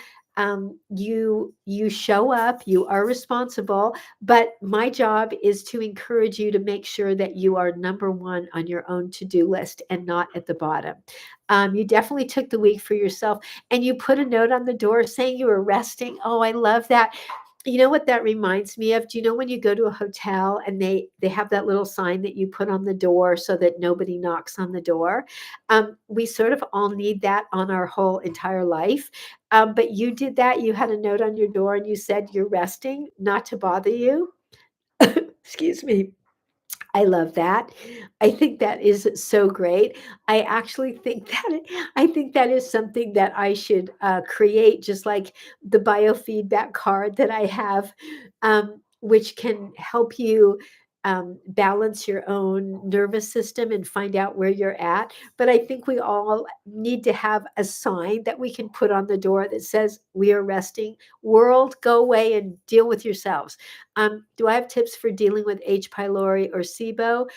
you show up, you are responsible. But my job is to encourage you to make sure that you are number one on your own to-do list and not at the bottom. You definitely took the week for yourself and you put a note on the door saying you were resting. Oh, I love that. You know what that reminds me of? Do you know when you go to a hotel and they have that little sign that you put on the door so that nobody knocks on the door? We sort of all need that on our whole entire life. But you did that. You had a note on your door and you said you're resting, not to bother you. Excuse me. I love that. I think that is so great. I actually think I think that is something that I should create, just like the biofeedback card that I have, which can help you balance your own nervous system and find out where you're at. But I think we all need to have a sign that we can put on the door that says, "We are resting. World, go away and deal with yourselves." Do I have tips for dealing with H. pylori or SIBO?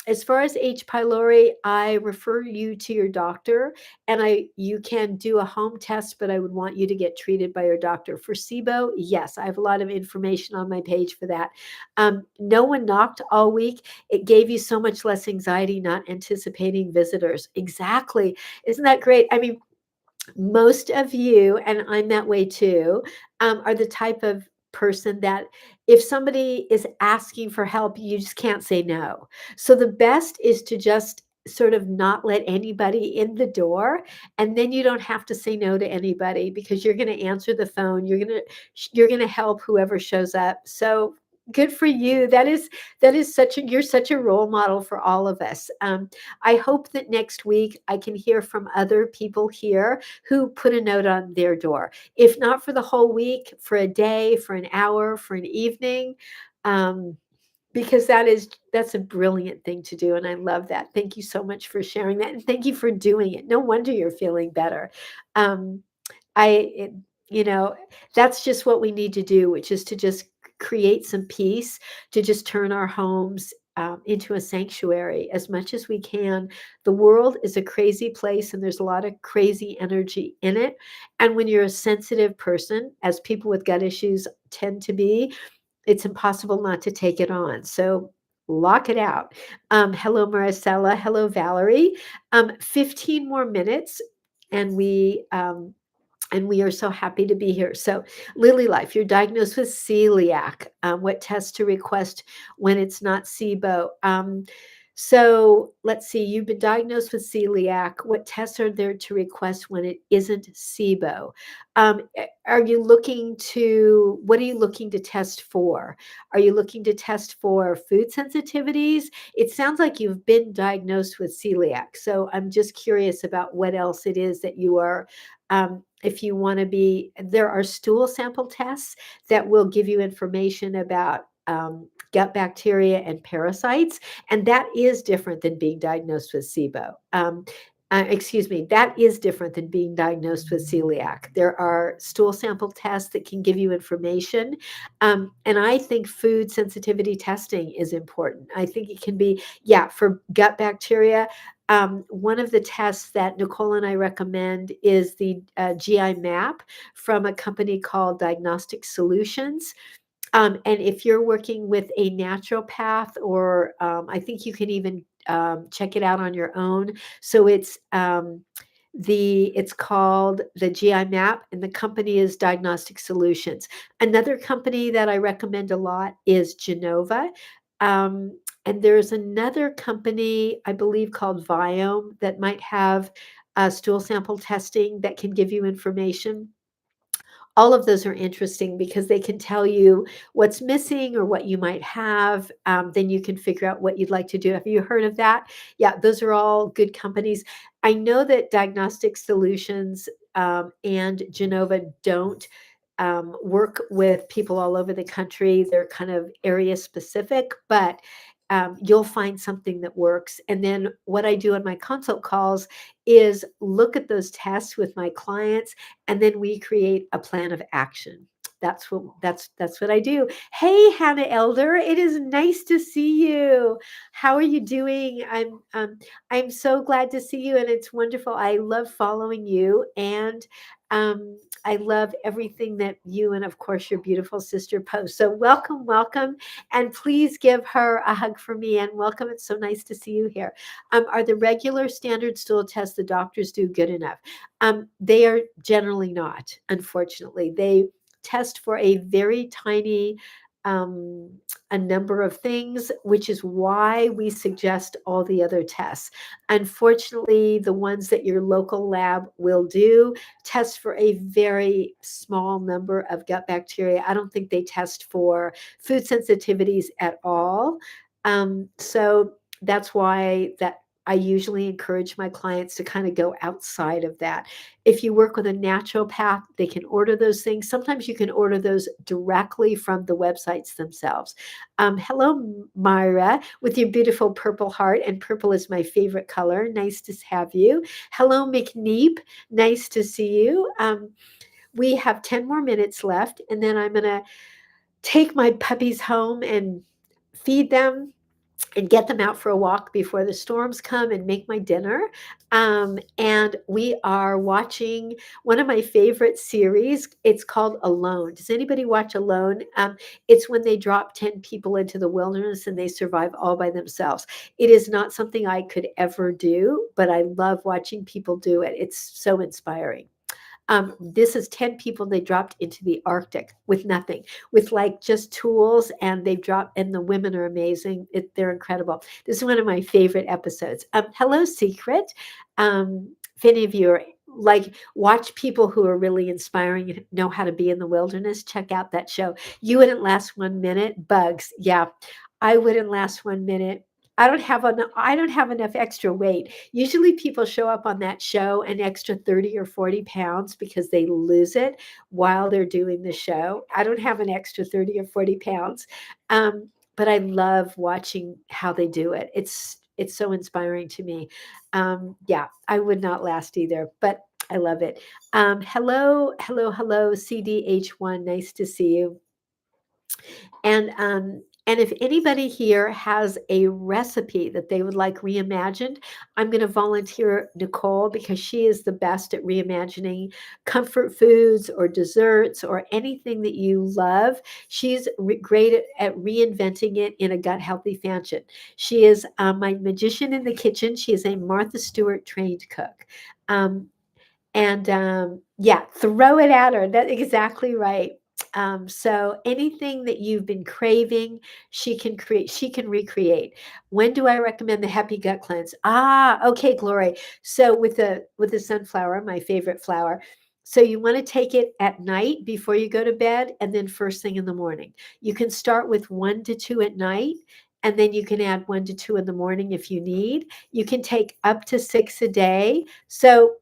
As far as H. pylori, I refer you to your doctor, and you can do a home test, but I would want you to get treated by your doctor. For SIBO, yes, I have a lot of information on my page for that. No one knocked all week. It gave you so much less anxiety not anticipating visitors. Exactly. Isn't that great? I mean, most of you, and I'm that way too, are the type of person that if somebody is asking for help, you just can't say no. So the best is to just sort of not let anybody in the door, and then you don't have to say no to anybody because you're going to answer the phone. You're going to help whoever shows up. So good for you. That is you're such a role model for all of us. I hope that next week I can hear from other people here who put a note on their door. If not for the whole week, for a day, for an hour, for an evening, um, because that's a brilliant thing to do, and I love that. Thank you so much for sharing that, and thank you for doing it. No wonder you're feeling better. Um, I, it, you know, that's just what we need to do, which is to just create some peace, to just turn our homes into a sanctuary as much as we can. The world is a crazy place and there's a lot of crazy energy in it. And when you're a sensitive person, as people with gut issues tend to be, it's impossible not to take it on. So lock it out. Hello, Maricela. Hello, Valerie. 15 more minutes and we are so happy to be here. So, Lily Life, you're diagnosed with celiac. What tests to request when it's not SIBO? So, let's see, you've been diagnosed with celiac. What tests are there to request when it isn't SIBO? Are you looking to, what are you looking to test for? Are you looking to test for food sensitivities? It sounds like you've been diagnosed with celiac. So, I'm just curious about what else it is that you are if you want to be, there are stool sample tests that will give you information about gut bacteria and parasites, and that is different than being diagnosed with SIBO. Excuse me, that is different than being diagnosed with celiac. There are stool sample tests that can give you information. And I think food sensitivity testing is important. I think it can be, yeah, for gut bacteria. One of the tests that Nicole and I recommend is the GI map from a company called Diagnostic Solutions. And if you're working with a naturopath, or I think you can even check it out on your own. So it's called the GI map, and the company is Diagnostic Solutions. Another company that I recommend a lot is Genova. And there's another company, I believe, called Viome that might have stool sample testing that can give you information. All of those are interesting because they can tell you what's missing or what you might have. Then you can figure out what you'd like to do. Have you heard of that? Yeah, those are all good companies. I know that Diagnostic Solutions and Genova don't work with people all over the country. They're kind of area specific, but you'll find something that works. And then what I do on my consult calls is look at those tests with my clients, and then we create a plan of action. That's what I do. Hey, Hannah Elder, it is nice to see you. How are you doing? I'm so glad to see you, and it's wonderful. I love following you, and I love everything that you and, of course, your beautiful sister post. So welcome, welcome, and please give her a hug for me. And welcome. It's so nice to see you here. Are the regular standard stool tests the doctors do good enough? They are generally not, unfortunately. They test for a very tiny um, a number of things, which is why we suggest all the other tests. Unfortunately, the ones that your local lab will do test for a very small number of gut bacteria. I don't think they test for food sensitivities at all. So that's why that I usually encourage my clients to kind of go outside of that. If you work with a naturopath, they can order those things. Sometimes you can order those directly from the websites themselves. Hello, Myra, with your beautiful purple heart, and purple is my favorite color. Nice to have you. Hello, McNeep. Nice to see you. We have 10 more minutes left, and then I'm going to take my puppies home and feed them and get them out for a walk before the storms come and make my dinner. And we are watching one of my favorite series. It's called Alone. Does anybody watch Alone? It's when they drop 10 people into the wilderness and they survive all by themselves. It is not something I could ever do, but I love watching people do it. It's so inspiring. This is 10 people they dropped into the Arctic with nothing, with like just tools, and they've dropped, and the women are amazing. They're incredible. This is one of my favorite episodes. Hello, Secret. If any of you are like watch people who are really inspiring and know how to be in the wilderness, check out that show. You wouldn't last 1 minute. Bugs, yeah, I wouldn't last 1 minute. I don't have enough extra weight. Usually people show up on that show an extra 30 or 40 pounds because they lose it while they're doing the show. I don't have an extra 30 or 40 pounds. But I love watching how they do it. It's so inspiring to me. Yeah, I would not last either. But I love it. Hello, hello, hello, CDH1. Nice to see you. And if anybody here has a recipe that they would like reimagined, I'm going to volunteer Nicole because she is the best at reimagining comfort foods or desserts or anything that you love. She's great at reinventing it in a gut healthy fashion. She is my magician in the kitchen. She is a Martha Stewart trained cook. Um, and yeah, throw it at her. That's exactly right. So anything that you've been craving, she can create, she can recreate. When do I recommend the Happy Gut Cleanse? Ah, okay, Glory. So with the sunflower, my favorite flower. So you want to take it at night before you go to bed and then first thing in the morning. You can start with 1 to 2 at night and then you can add 1 to 2 in the morning if you need. You can take up to 6 a day. So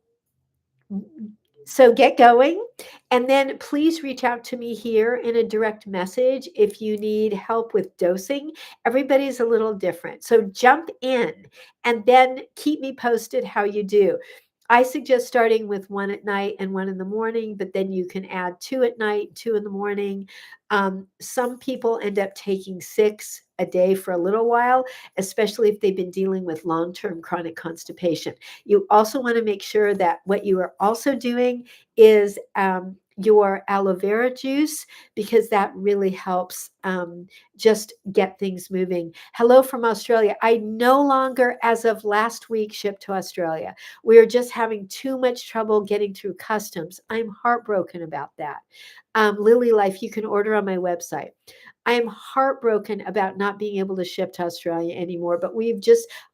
get going. And then please reach out to me here in a direct message if you need help with dosing. Everybody's a little different. So jump in and then keep me posted how you do. I suggest starting with 1 at night and 1 in the morning, but then you can add 2 at night, 2 in the morning. Some people end up taking 6 a day for a little while, especially if they've been dealing with long-term chronic constipation. You also want to make sure that what you are also doing is your aloe vera juice because that really helps just get things moving. Hello from Australia. I no longer, as of last week, ship to Australia. We are just having too much trouble getting through customs. I'm heartbroken about that. Lily Life, you can order on my website. I am heartbroken about not being able to ship to Australia anymore, but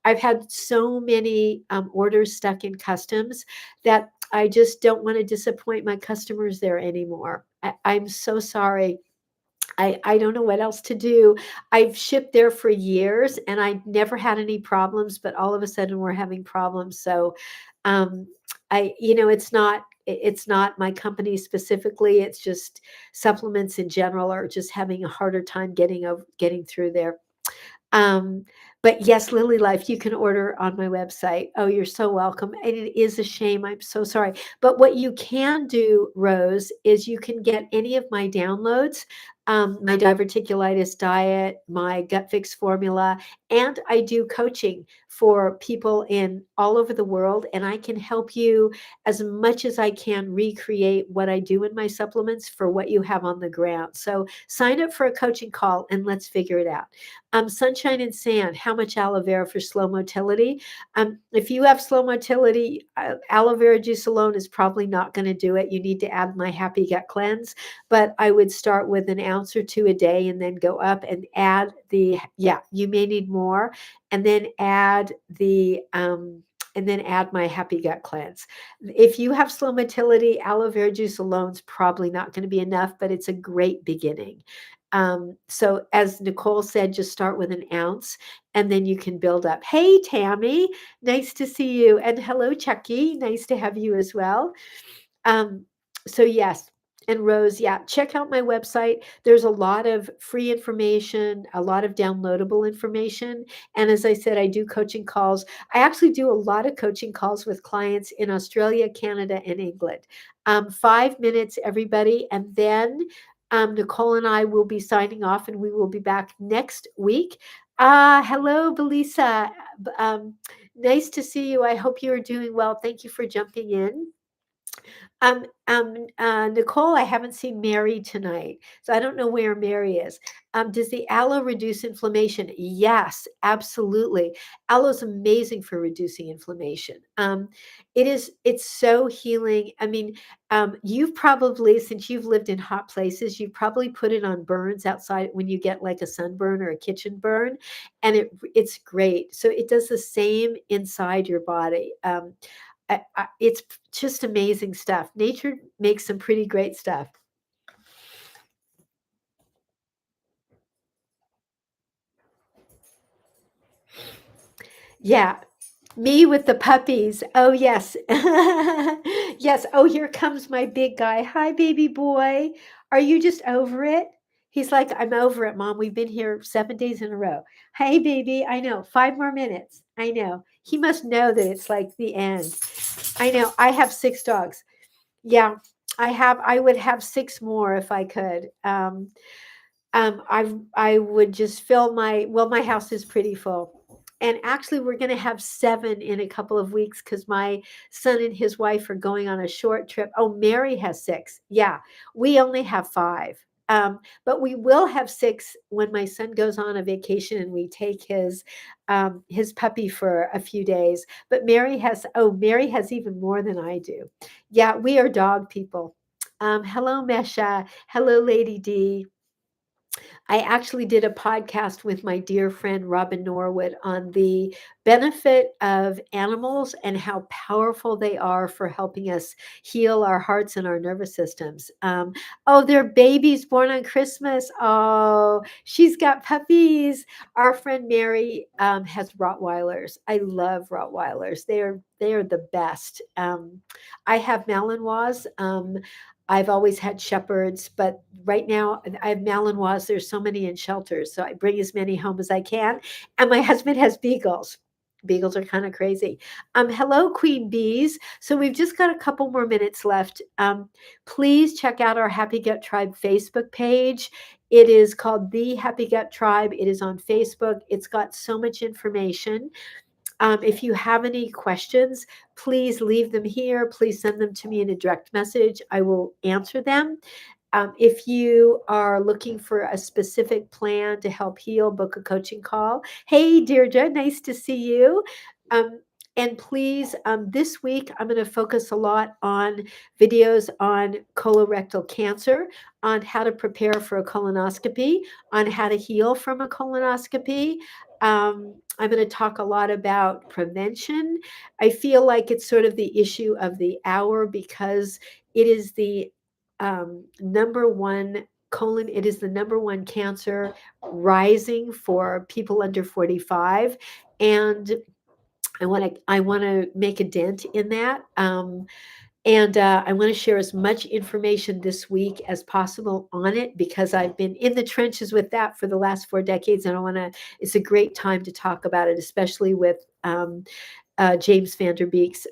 I've had so many orders stuck in customs that I just don't want to disappoint my customers there anymore. I'm so sorry. I don't know what else to do. I've shipped there for years and I never had any problems, but all of a sudden we're having problems. So um, it's not my company specifically. It's just supplements in general are just having a harder time getting through there. Um, but yes, Lily Life, you can order on my website. Oh, you're so welcome. And it is a shame. I'm so sorry. But what you can do, Rose, is you can get any of my downloads, my diverticulitis diet, my gut fix formula, and I do coaching for people in all over the world. And I can help you as much as I can recreate what I do in my supplements for what you have on the ground. So sign up for a coaching call and let's figure it out. Sunshine and Sand, how much aloe vera for slow motility? If you have slow motility, aloe vera juice alone is probably not going to do it. You need to add my Happy Gut Cleanse, but I would start with an ounce or two a day and then go up and add you may need more, and then add my Happy Gut Cleanse. If you have slow motility, aloe vera juice alone is probably not going to be enough, but it's a great beginning. So as Nicole said, just start with an ounce and then you can build up. Hey, Tammy, nice to see you. And hello, Chucky. Nice to have you as well. Um, so yes, and Rose, yeah, check out my website. There's a lot of free information, a lot of downloadable information. And as I said, I do coaching calls. I actually do a lot of coaching calls with clients in Australia, Canada, and England. 5 minutes, everybody. And then Nicole and I will be signing off and we will be back next week. Hello, Belisa. Um, nice to see you. I hope you are doing well. Thank you for jumping in. Nicole, I haven't seen Mary tonight, so I don't know where Mary is. Does the aloe reduce inflammation? Yes, absolutely. Aloe is amazing for reducing inflammation. It's so healing. I mean, you've probably, since you've lived in hot places, you've probably put it on burns outside when you get like a sunburn or a kitchen burn, and it's great. So it does the same inside your body. It's just amazing stuff. Nature makes some pretty great stuff. Yeah, me with the puppies. Oh, yes. Yes. Oh, here comes my big guy. Hi, baby boy. Are you just over it? He's like, I'm over it, Mom. We've been here 7 days in a row. Hey, baby, I know. 5 more minutes. I know. He must know that it's like the end. I know. I have 6 dogs. Yeah, I would have 6 more if I could. I would just fill my house is pretty full. And actually, we're going to have 7 in a couple of weeks because my son and his wife are going on a short trip. Oh, Mary has 6. Yeah, we only have 5. But we will have 6 when my son goes on a vacation and we take his puppy for a few days. But Mary has even more than I do. Yeah, we are dog people. Hello, Mesha. Hello, Lady D. I actually did a podcast with my dear friend Robin Norwood on the benefit of animals and how powerful they are for helping us heal our hearts and our nervous systems. Oh, they're babies born on Christmas. Oh, she's got puppies. Our friend Mary has Rottweilers. I love Rottweilers. They are the best. I have Malinois. I've always had shepherds, but right now I have Malinois. There's so many in shelters, so I bring as many home as I can. And my husband has beagles. Beagles are kind of crazy. Hello, Queen Bees. So we've just got a couple more minutes left. Please check out our Happy Gut Tribe Facebook page. It is called The Happy Gut Tribe. It is on Facebook. It's got so much information. If you have any questions, please leave them here. Please send them to me in a direct message. I will answer them. If you are looking for a specific plan to help heal, book a coaching call. Hey, Deirdre, nice to see you. And please, this week, I'm going to focus a lot on videos on colorectal cancer, on how to prepare for a colonoscopy, on how to heal from a colonoscopy. I'm going to talk a lot about prevention. I feel like it's sort of the issue of the hour because it is the number one colon, it is the number one cancer rising for people under 45. And I want to make a dent in that. And I want to share as much information this week as possible on it because I've been in the trenches with that for the last 4 decades, and it's a great time to talk about it, especially with James Van Der Beek's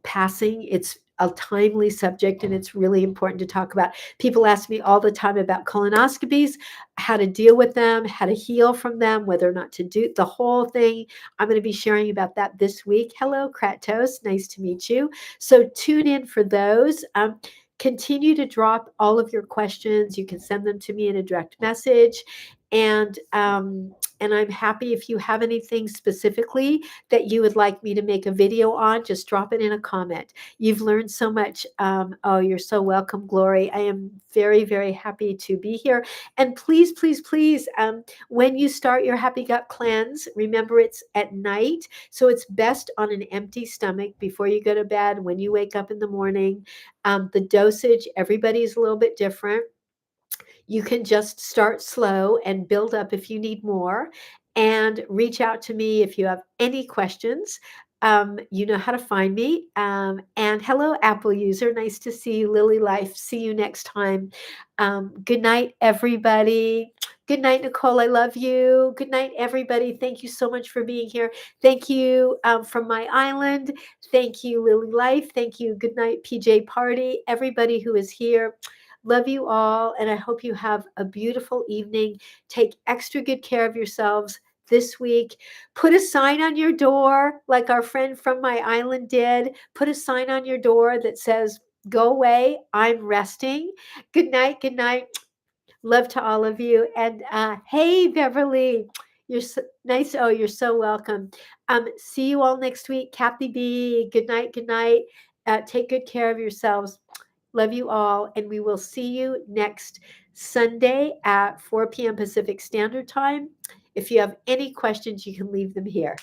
passing. It's a timely subject and it's really important to talk about. People ask me all the time about colonoscopies, how to deal with them, how to heal from them, whether or not to do the whole thing. I'm going to be sharing about that this week. Hello, Kratos. Nice to meet you. So tune in for those. Continue to drop all of your questions. You can send them to me in a direct message. And I'm happy if you have anything specifically that you would like me to make a video on, just drop it in a comment. You've learned so much. Oh, you're so welcome, Glory. I am very, very happy to be here. And please, please, please, when you start your Happy Gut cleanse, remember it's at night. So it's best on an empty stomach before you go to bed, when you wake up in the morning. The dosage, everybody's a little bit different. You can just start slow and build up if you need more, and reach out to me if you have any questions. You know how to find me. And hello, Apple user. Nice to see you, Lily Life. See you next time. Good night, everybody. Good night, Nicole. I love you. Good night, everybody. Thank you so much for being here. Thank you from my island. Thank you, Lily Life. Thank you. Good night, PJ Party. Everybody who is here. Love you all, and I hope you have a beautiful evening. Take extra good care of yourselves this week. Put a sign on your door, like our friend from my island did. Put a sign on your door that says, "Go away, I'm resting." Good night, good night. Love to all of you. And hey, Beverly, you're so nice. Oh, you're so welcome. See you all next week. Kathy B, good night, good night. Take good care of yourselves. Love you all, and we will see you next Sunday at 4 p.m. Pacific Standard Time. If you have any questions, you can leave them here.